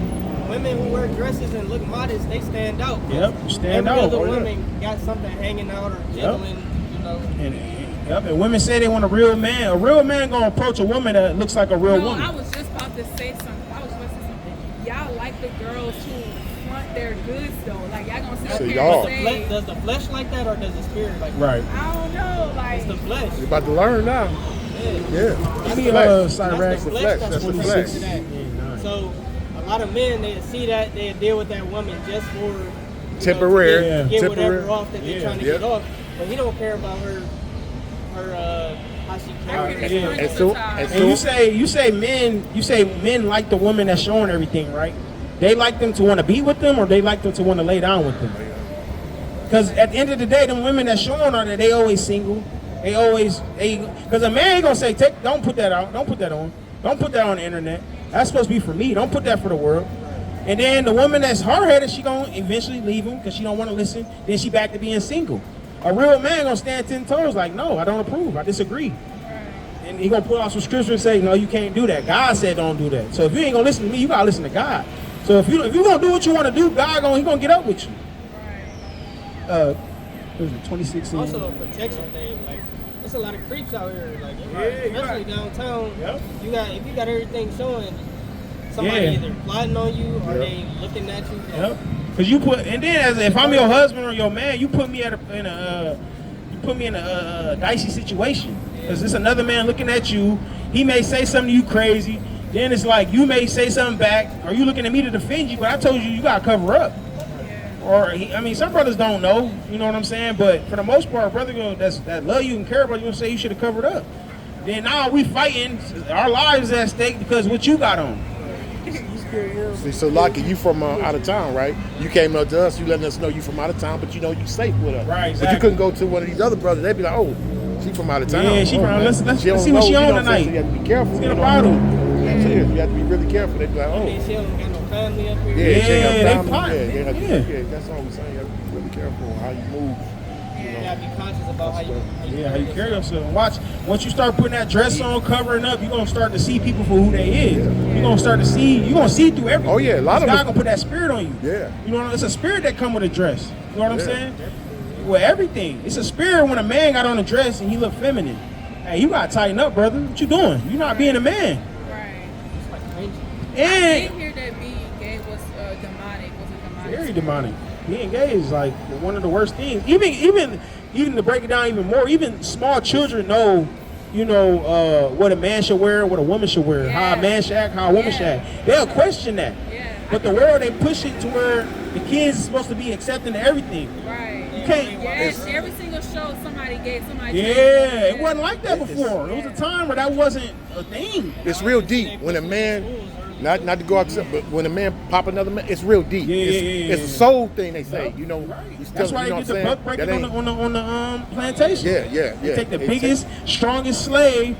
Women who wear dresses and look modest, they stand out. Yep, stand Every out. other Oh, yeah. woman got something hanging out or jiggling, And women say they want a real man. A real man gonna approach a woman that looks like a real No, woman. I was just about to say something. Y'all like the girls who flaunt their goods though. Like y'all gonna sit So up here y'all- and say, Does the flesh like that or does the spirit like that? Right. I don't know, like It's the flesh. You're about to learn now. Yeah. Give me That's Cyrax. the flesh. flex, That's that's what the leads flex. to that. So a lot of men, they see that, they deal with that woman just for Temporary. Yeah. to get Temporary. whatever off that they're trying to Yeah. get off. But he don't care about her how she carries. Yeah. And so, And you say men like the woman that's showing everything, right? They like them to want to be with them, or they like them to want to lay down with them. Because at the end of the day, them women that's showing on it, they always single. Because a man ain't gonna say, don't put that out, don't put that on, don't put that on the internet. That's supposed to be for me. Don't put that for the world. And then the woman that's hard-headed, she gonna eventually leave him because she don't want to listen. Then she back to being single. A real man gonna stand 10 toes like, no, I don't approve. I disagree. And he gonna pull out some scripture and say, no, you can't do that. God said don't do that. So if you ain't gonna listen to me, you gotta listen to God. So if you gonna do what you want to do, God he gonna get up with you. What was it, 2016? Also a protection thing, like there's a lot of creeps out here, like especially downtown. Yep. If you got everything showing, somebody either plotting on you or they looking at you. Yep. Cause you put, and then if I'm your husband or your man, you put me in a dicey situation. Because it's another man looking at you. He may say something to you crazy. Then it's like you may say something back, or you looking at me to defend you, but I told you you gotta cover up. Or some brothers don't know, you know what I'm saying? But for the most part, brother that love you and care about you gonna say you should have covered up. Then now we fighting, our lives at stake because what you got on. See, so Lockie, you from out of town, right? You came up to us, you letting us know you from out of town, but you know you safe with us. Right, exactly. But you couldn't go to one of these other brothers, they'd be like, oh, she from out of town. Yeah, she from, let's She don't see what know, she you know on what I'm saying? tonight. So you have to be careful. Let's get a you know? bottle. That's it. You have to be really careful. They'd be like, oh. She don't got no family up here. Yeah, she ain't they got family. plotting. Yeah, that's all we're saying. You have to be really careful on how you move. You gotta be conscious about how you Carry yourself. Watch, once you start putting that dress on, covering up, you're gonna start to see people for who they is. You're gonna start to see, you're gonna see through everything. Oh, yeah, a lot of God them- gonna put that spirit on you. Yeah. You know, it's a spirit that come with a dress. You know what I'm Yeah. saying? With everything. It's a spirit when a man got on a dress and he look feminine. Hey, you gotta tighten up, brother. What you doing? You're not being a man. Right. I And did hear that being gay was demonic. Was a demonic. very demonic. Being gay is like one of the worst things. Even to break it down even more, even small children know, what a man should wear, what a woman should wear, how a man should act, how a woman should act. They'll question that. Yeah. But the world, they push it to where the kids is supposed to be accepting of everything. Right. You can't. Yes, every single show somebody gay, somebody Yeah, trans. it wasn't like that before. There was a time where that wasn't a thing. It's real deep when a man, not to go out, but when a man pop another man, it's real deep. It's a soul thing, they say. You know, you still, That's why you know they what get I'm the saying? buck breaking That on the plantation. Yeah. They take the They biggest, strongest slave.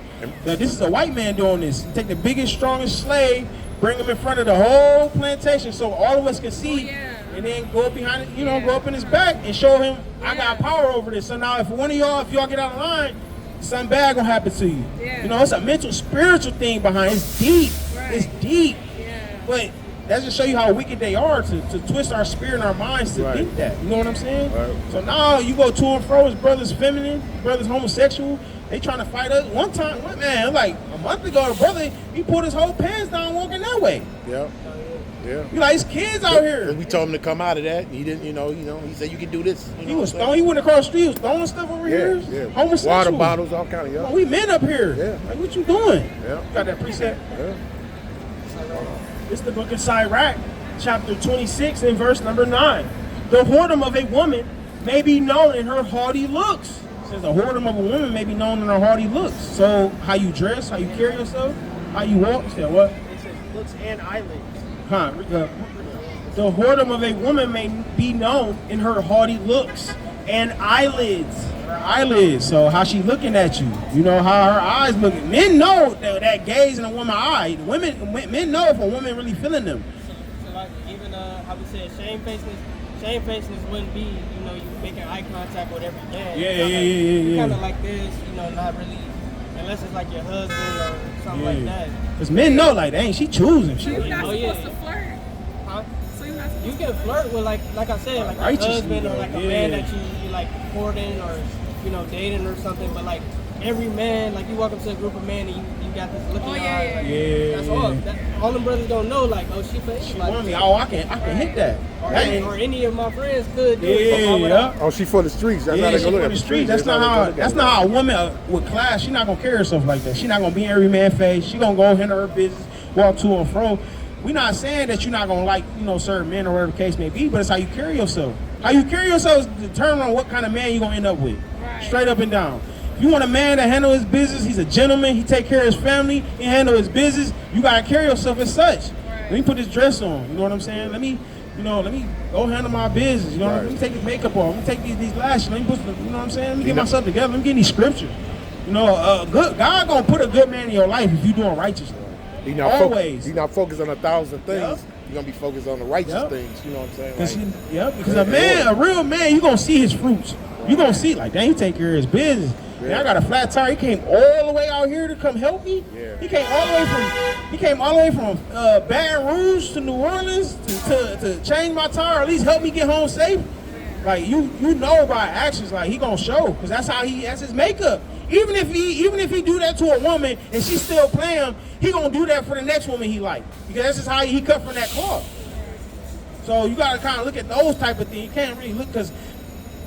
Now, this is a white man doing this. You take the biggest, strongest slave, bring him in front of the whole plantation so all of us can see, and then go up behind it, go up in his back and show him, I got power over this. So now if one of y'all, if y'all get out of line, something bad gonna happen to you. Yeah. It's a mental, spiritual thing behind it. It's deep. Right. It's deep. Yeah. But that just show you how wicked they are to twist our spirit and our minds to Right. think that. You know what I'm saying? Right. So now you go to and fro, his brother's feminine, brother's homosexual. They trying to fight us. One time, like a month ago, the brother, he pulled his whole pants down walking that way. Yeah. You like, his kids out here. We told him to come out of that. He didn't, he said you can do this. You know He was what I'm throwing, he went across the street, he was throwing stuff over here. Yeah. Homosexual. Water bottles, all kind of Oh, stuff. we men up here. Yeah. Like, what you doing? Yeah. Got that preset? Yeah. It's the book of Sirach, chapter 26 and verse number 9. The whoredom of a woman may be known in her haughty looks. It says the whoredom of a woman may be known in her haughty looks. So how you dress, how you carry yourself, how you walk. Said what? It says looks and eyelids. The whoredom of a woman may be known in her haughty looks and eyelids. Her eyelids. So how she looking at you? You know how her eyes looking. Men know that gaze in a woman's eye. Men know if a woman really feeling them. So like even how we say shamefacedness wouldn't be, you making eye contact with every man. Yeah. Kind of like this, not really, unless it's like your husband or something like that. Because men know, like, dang, she choosing. So you're not Oh, yeah. supposed to flirt. Huh? So you're not supposed You can flirt with like I said, like a Righteously, husband or like a yeah. man that you like courting or dating or something. But like every man, like you walk up to a group of men and you got this look in your eye. Like, Yeah. that's all. All them brothers don't know. Like, oh, she She like, want me. Oh, I can hit that. or, That ain't- or any of my friends could do it. Yeah. Oh, she for the streets. That's how Yeah, they she gonna look from at the street. That's how not they how. look at That's it. not how a woman with class. She not gonna carry herself like that. She not gonna be in every man's face. She gonna go handle her business, walk to and fro. We not saying that you're not gonna like certain men or whatever the case may be, but it's how you carry yourself. How you carry yourself is determined on what kind of man you're gonna end up with. Right. Straight up and down. If you want a man to handle his business, he's a gentleman. He take care of his family. He handle his business. You gotta carry yourself as such. Let me put this dress on. You know what I'm saying? Let me go handle my business. You know, let me take this makeup off. Let me take these lashes. Let me put some, you know what I'm saying? Let me get myself together. Let me get these scriptures. God gonna put a good man in your life if you doing righteously. You're not Always. You're not focused on 1,000 things. Yep. You're gonna be focused on the righteous Yep. things. You know what I'm saying? Because a real man, you gonna see his fruits. You gonna see like, dang, he take care of his business. Man, I got a flat tire. He came all the way out here to come help me. Yeah. He came all the way from Baton Rouge to New Orleans to change my tire, or at least help me get home safe. Like you know by actions, like he gonna show, because that's his makeup. Even if he do that to a woman and she still play him, he gonna do that for the next woman he like, because that's just how he cut from that cloth. So you gotta kind of look at those type of things. You can't really look, because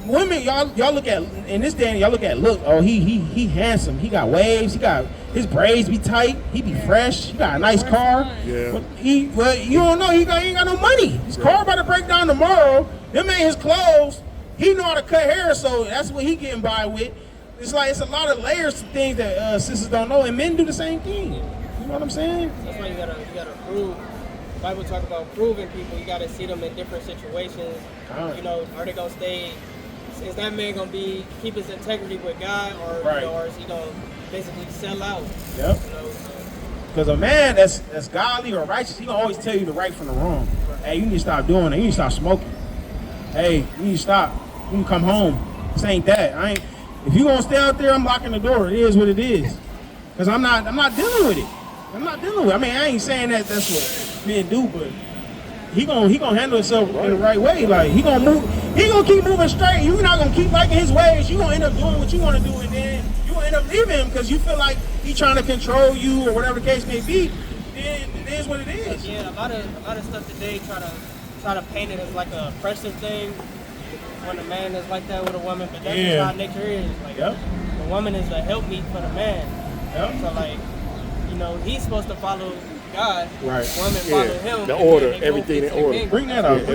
women, y'all look at in this day, y'all look at oh he handsome, he got waves, he got his braids be tight, he be fresh, he got a nice car. Yeah. But you don't know he ain't got no money. His car about to break down tomorrow. Them ain't his clothes. He know how to cut hair, so that's what he getting by with. It's like it's a lot of layers to things that sisters don't know, and men do the same thing. You know what I'm saying? That's why you gotta prove. The Bible talk about proving people. You gotta see them in different situations. You know, are they gonna stay? Is that man gonna keep his integrity with God, or Right. or is he gonna basically sell out? Yep. You know, so, Because a man that's godly or righteous, he gonna always tell you the right from the wrong. Hey, you need to stop doing that. You need to stop smoking. Hey, you need to stop. You can come home. This ain't that. If you gonna stay out there, I'm locking the door. It is what it is. Because I'm not dealing with it. I'm not dealing with it. I mean, I ain't saying that that's what men do, but he gonna handle himself in the right way. Like he gonna keep moving straight. You're not gonna keep liking his ways. You gonna end up doing what you want to do, and then you gonna end up leaving him because you feel like he trying to control you or whatever the case may be. Then it is what it is. yeah, a lot of stuff today try to paint it as like a oppressive thing when a man is like that with a woman, but that's just how nature is. Like the woman is a helpmeet for the man. So like, you know, he's supposed to follow God. Right. Women follow him. The and order, they go everything get in their order. kingdom. Bring that up.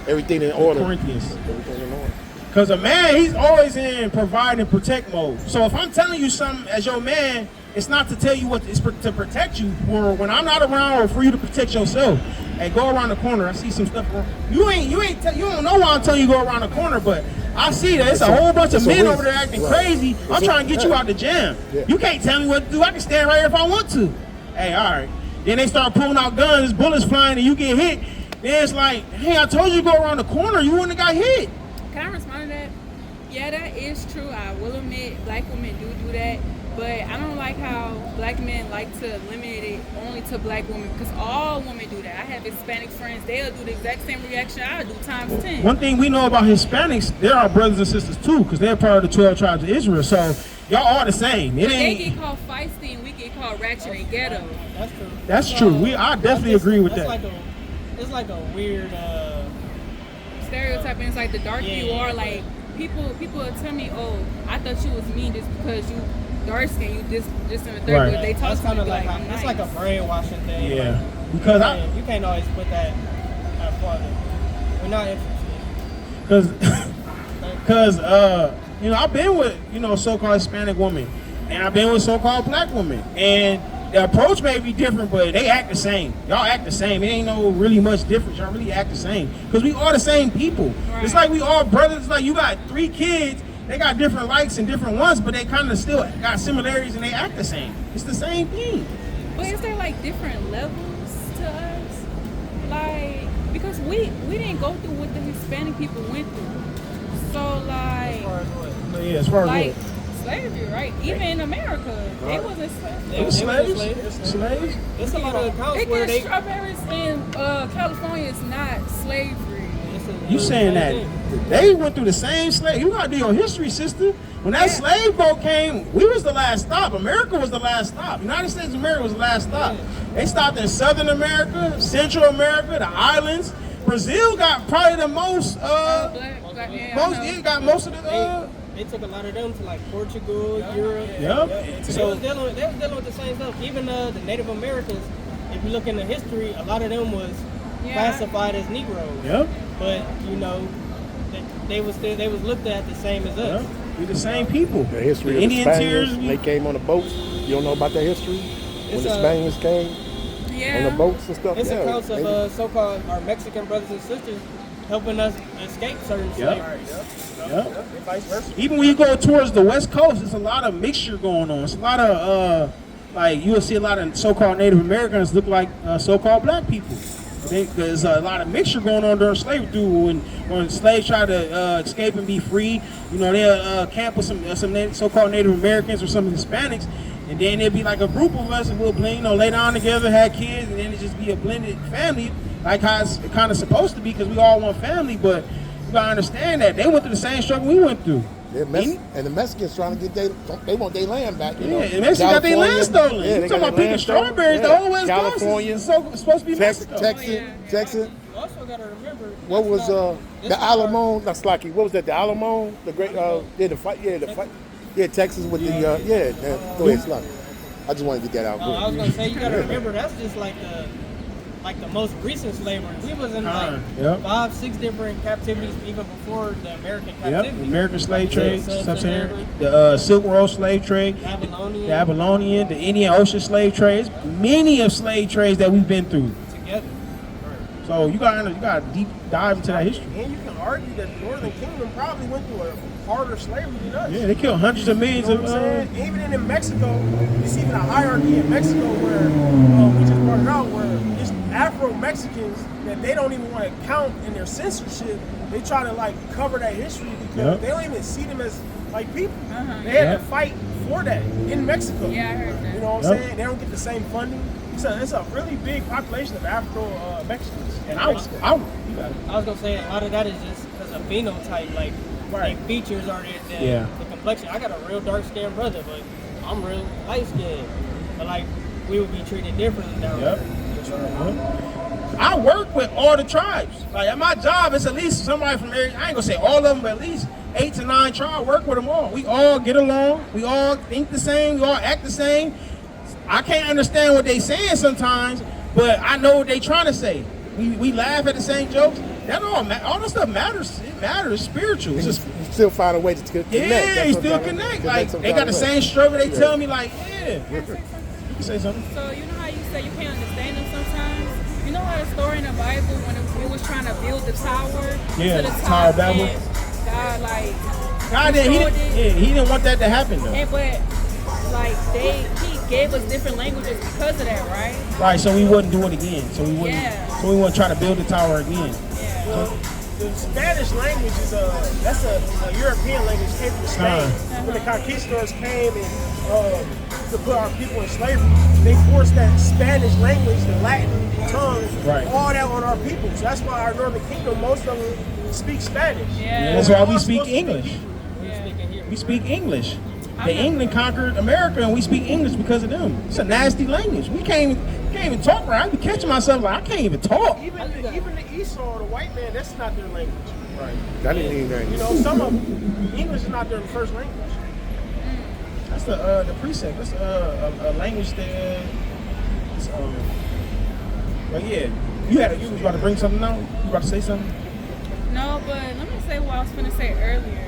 Everything in order. Corinthians. Everything in order. Because a man, he's always in provide and protect mode. So if I'm telling you something as your man, it's not to tell you what, it's to protect you. Or when I'm not around, or for you to protect yourself. Hey, go around the corner. I see some stuff. You don't know why I'm telling you go around the corner, but I see that it's a whole bunch of men over there acting crazy. I'm trying to get you out the jam. You can't tell me what to do. I can stand right here if I want to. Hey, all right. Then they start pulling out guns, bullets flying, and you get hit. Then it's like, hey, I told you to go around the corner. You wouldn't have got hit. Can I respond to that? Yeah, that is true. I will admit black women do that. But I don't like how black men like to limit it only to black women, because all women do that. I have Hispanic friends, they'll do the exact same reaction I do times 10. One thing we know about Hispanics, they're our brothers and sisters too, because they're part of the 12 tribes of Israel. So y'all are the same. It They ain't. get called feisty and we get called ratchet and ghetto. That's true. That's true. I definitely agree with that. It's like a weird. Stereotyping is like the darker you are, like people will tell me, oh, I thought you was mean just because you dark skin, you just in the third Right. grade. They talk That's to kind me of like I'm it's nice. like a brainwashing thing. Yeah. Like, Because you can't always put that farther. We're not interested. Because I've been with so-called Hispanic women, and I've been with so-called black women, and the approach may be different, but they act the same. Y'all act the same. It ain't no really much difference. Y'all really act the same because we are the same people. Right. It's like we all brothers. It's like you got 3 kids. They got different likes and different wants, but they kind of still got similarities and they act the same. It's the same thing. But is there like different levels to us? Like, because we didn't go through what the Hispanic people went through. So like, As far as what? Yeah, as far as like what? slavery, right? Even in America, they wasn't slaves. They was slaves. slaves. Slaves. There's a lot of accounts They where get they. strawberries in California is not slavery. You saying that they went through the same slave? You gotta do your history, sister. When that slave boat came, we was the last stop. America was the last stop. United States of America was the last stop. They stopped in Southern America, Central America, the islands. Brazil got probably the most. It got most of the. They took a lot of them to like Portugal, Europe. Yep. So they was dealing with the same stuff. Even the Native Americans, if you look into history, a lot of them was classified as Negroes. Yep. But they was looked at the same as us. Yep. We the same people. The history The of Indian the Spaniards, tears. when they came on the boats. You don't know about that history? When the Spaniards came on the boats and stuff? It's accounts they- of so-called our Mexican brothers and sisters helping us escape certain slavery. Yep. Even when you go towards the West Coast, there's a lot of mixture going on. It's a lot of like you'll see a lot of so-called Native Americans look like so-called black people. There's a lot of mixture going on during slavery. When slaves try to escape and be free, they'll camp with some so-called Native Americans or some Hispanics, and then there'll be like a group of us, and we'll blend, lay down together, have kids, and then it just be a blended family, like how it's kind of supposed to be, because we all one family. But you gotta understand that they went through the same struggle we went through. And the Mexicans trying to get they want their land back. Yeah, and Mexicans got their land stolen. Yeah, You they talking got about their picking land stolen. strawberries? Yeah. The whole West California, Coast is supposed to be Mexico. Texas. You also got to remember. What was this the is Alamo? That's Lucky. What was that? The Alamo? The great the fight. Yeah, the fight. Yeah, Texas with the go ahead, Slucky. I just wanted to get that out. I was gonna say you got to remember that's just like the most recent slavery. We was in like Yep. 5-6 different captivities even before the American Yep, captivity. the American slave trade, So- sub-Saharan, the Silk Road slave trade, Babylonian. the Babylonian, the Indian Ocean slave trades, many of slave trades that we've been through. Together. So you got to deep dive into that history. And you can argue that the Northern Kingdom probably went through a harder slavery than us. Yeah, they killed hundreds of millions You know of. what I'm saying? Even in Mexico, you see even a hierarchy in Mexico where we just brought it out where it's Afro-Mexicans that they don't even want to count in their censorship. They try to like cover that history because Yep. they don't even see them as like people. Uh-huh. They had Yep. to fight for that in Mexico. Yeah, I heard that. You know what I'm Yep. saying? They don't get the same funding. It's a really big population of Afro-Mexicans. And in Mexico. you got it. I was gonna say a lot of that is just because of phenotype, like Right. the features are the Yeah. complexion. I got a real dark skinned brother, but I'm real light skinned. But like we would be treated differently down Yep. there. I work with all the tribes. Like at my job, it's at least somebody from every. I ain't gonna say all of them, but at least 8 to 9 tribes. I work with them all. We all get along. We all think the same. We all act the same. I can't understand what they saying sometimes, but I know what they trying to say. We laugh at the same jokes. That all that stuff matters. It matters. Spiritual. It's You just, still find a way to connect. yeah, That's you what still that- connect. connect Like some they kind got the of way. same struggle. They Yeah. tell me like, yeah. You can say something. So you know how you say you can't understand them sometimes? You know how the story in the Bible when we was trying to build the tower? Yeah, to the the Tower of Babel. and God like God didn't. controlled it. He didn't want that to happen though. And but like he gave us different languages because of that, right? Right, so we wouldn't do it again. So we wouldn't. Yeah. So we wouldn't try to build the tower again. Yeah. Well, the Spanish language is that's a European language came from Spain. When the conquistadors came and to put our people in slavery, they forced that Spanish language, the Latin tongue, Right. all that on our people. So that's why our Northern Kingdom, most of them speak Spanish. Yeah. That's why we speak English. Yeah. We speak English. The England conquered America, and we speak English because of them. It's a nasty language. We can't even talk right. I be catching myself like I can't even talk. Even the Esau, the white man, that's not their language. Right. That didn't even. You know, some of them, English is not their first language. That's the precept. That's a language that. But yeah, you was about to bring something out. You about to say something? No, but let me say what I was gonna say earlier.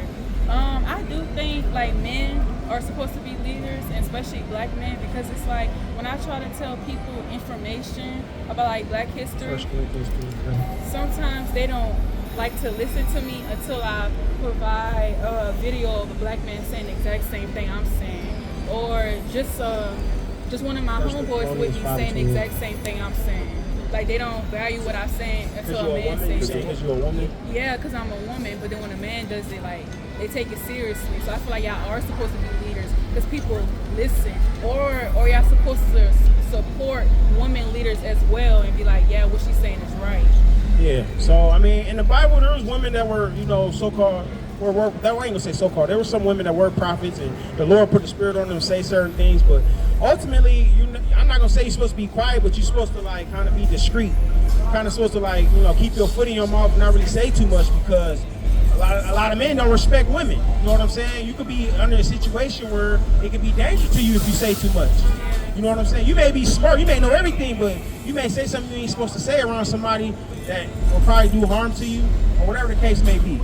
I do think like men are supposed to be leaders, and especially black men, because it's like when I try to tell people information about like black history, sometimes they don't like to listen to me until I provide a video of a black man saying the exact same thing I'm saying, or just one of my homeboys would be saying the exact same thing I'm saying. Like they don't value what I'm saying until a man says it. Because you're a woman. Yeah, because I'm a woman, but then when a man does it, like, they take it seriously. So I feel like y'all are supposed to be leaders because people listen. Or y'all supposed to support women leaders as well and be like, yeah, what she's saying is right. Yeah. So I mean, in the Bible, there was women that were, so-called. That I ain't gonna say so-called. There were some women that were prophets, and the Lord put the Spirit on them to say certain things. But ultimately, I'm not gonna say you're supposed to be quiet, but you're supposed to like kind of be discreet. Kind of supposed to like keep your foot in your mouth and not really say too much because a lot of men don't respect women. You know what I'm saying? You could be under a situation where it could be dangerous to you if you say too much. You know what I'm saying? You may be smart, you may know everything, but you may say something you ain't supposed to say around somebody that will probably do harm to you or whatever the case may be.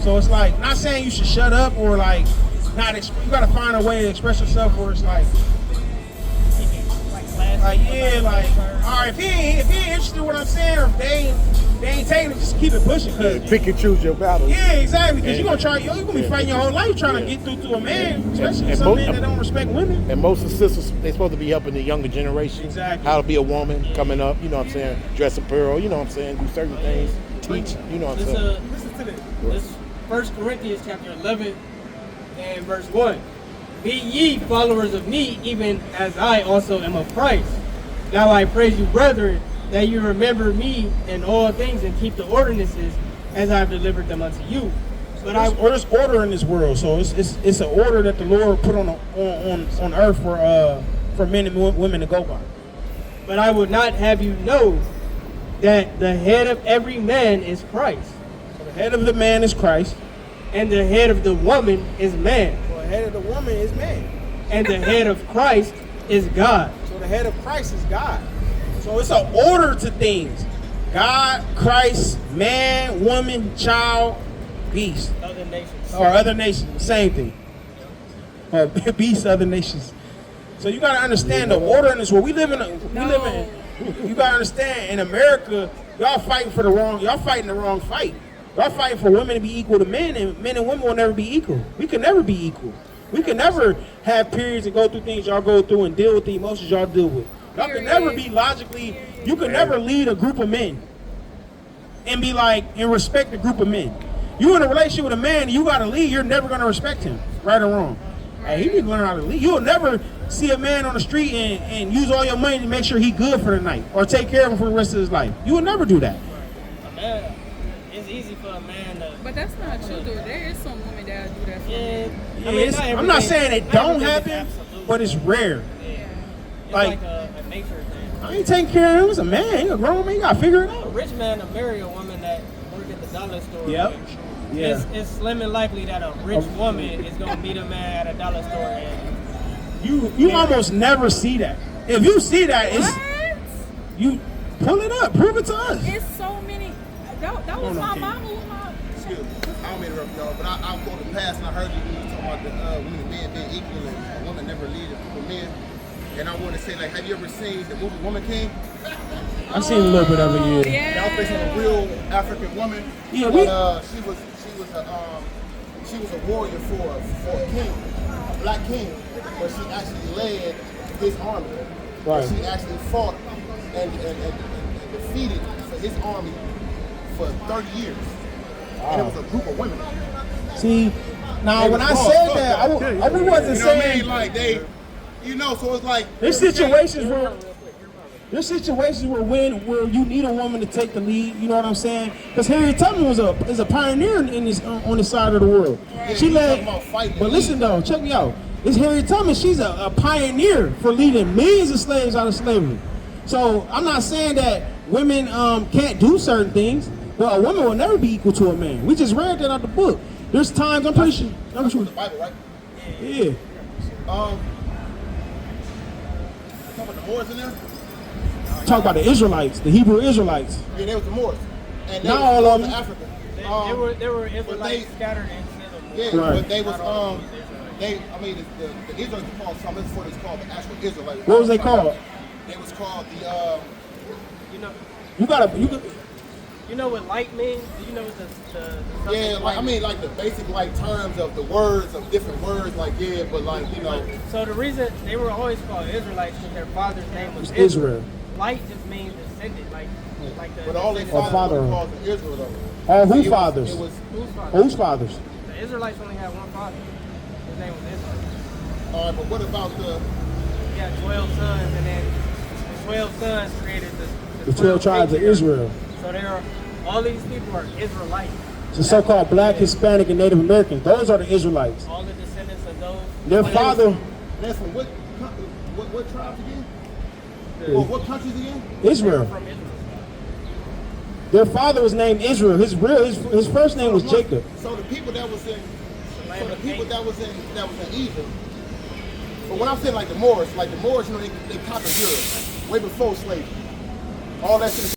So it's like, not saying you should shut up or like you gotta find a way to express yourself where it's like yeah, like, all right, if he ain't interested in what I'm saying, or if they ain't taking it, just keep it pushing. Pick and choose your battles. Yeah, exactly. Because you're gonna be fighting your whole life trying to get through to a man, especially some men that don't respect women. And most of the sisters, they're supposed to be helping the younger generation. Exactly. How to be a woman coming up, you know what I'm saying? Dress apparel, you know what I'm saying? Do certain things, teach, you know what I'm saying? Listen to this. This 1 Corinthians chapter 11 and verse 1. Be ye followers of me, even as I also am of Christ. Now I praise you, brethren, that you remember me in all things and keep the ordinances as I have delivered them unto you. But There's order in this world, so it's an order that the Lord put on earth for men and women to go by. But I would not have you know that the head of every man is Christ, So the head of the man is Christ. and the head of the woman is man, So the head of the woman is man. and the head of Christ is God. So the head of Christ is God. So it's an order to things. God, Christ, man, woman, child, beast. Other nations. Or other nations, same thing. Or beast, other nations. So you gotta understand the order in this world. We live in. You gotta understand in America, y'all fighting the wrong fight. Y'all fighting for women to be equal to men, and men and women will never be equal. We can never be equal. We can never have periods and go through things y'all go through and deal with the emotions y'all deal with. Y'all can never be logically. You can never lead a group of men and be like and respect a group of men. You in a relationship with a man, you gotta lead. You're never gonna respect him, right or wrong. Hey, he need to learn how to lead. You'll never see a man on the street and use all your money to make sure he good for the night or take care of him for the rest of his life. You will never do that. A man, it's easy for a man to. But that's not true, though. There is some women that do that for Yeah, men. I'm not saying it don't happen, but it's rare. It's like- like a nature thing. I ain't taking care of him. He's a man. He's a grown man. You gotta figure it A out. rich man to marry a woman that work at the dollar store. Yep. Yeah. It's slim and likely that a rich woman is gonna meet a man at a dollar store and You almost never see that. If you see that, it's What? you pull it up, prove it to us. It's so many. That was no, my King. mama with my. Excuse me, I don't mean to interrupt y'all, but I'll go to the past and I heard you talking about the women and men being equal and a woman never lead a group of men. And I want to say, like, have you ever seen the movie Woman King? I've seen a little bit of it, yeah. Yeah. That was based on a real African woman. Yeah, but, she was a warrior for a king, a black king, but she actually led his army. Right. She actually fought and defeated his army for 30 years. And it was a group of women. See, now They when was I boss, said fuck that, that. I wasn't You know what I saying mean? Like they, so it's like there's situations where you need a woman to take the lead. You know what I'm saying? Because Harriet Tubman is a pioneer in this on this side of the world. She you led. talking about fighting But the listen though, check me out. It's Harriet Tubman. She's a pioneer for leading millions of slaves out of slavery. So I'm not saying that women can't do certain things, but a woman will never be equal to a man. We just read that out the book. There's times I'm pretty sure. that's from the Bible, right? Yeah. Talking about the Moors in there? Talk about the Israelites, the Hebrew Israelites. Yeah, they was the Moors. And they Not was all of the them. African. there were Israelites they- scattered into the Yeah, Right. but they was the Israelites were called something before they was called the actual Israelites. What was they called? They was called the You know what light means? Do you know what the yeah, subject like I light mean like the basic like terms of the words of different words, like yeah, but like So the reason they were always called Israelites because their father's name was It's Israel. Light just means descendant, like the. but all they descendant- fathers father. were called the Israel though. Who It was- fathers? It was Whose father? Whose fathers? The Israelites only had one father. His name was Israel. but what about the He had 12 sons, and then the 12 sons created The 12 tribes of patriarchs. Israel. So all these people are Israelites. The so-called Black, Hispanic, and Native Americans. Those are the Israelites. All the descendants of those. Their father, that's from what tribes again? Yeah. Or what countries again? Israel. From Israel. Their father was named Israel. His first name was Jacob. So the people that was in land so the of people Canaan. that was in Egypt. But when I'm saying like the Moors, you know, they conquered Europe way before slavery. All that shit.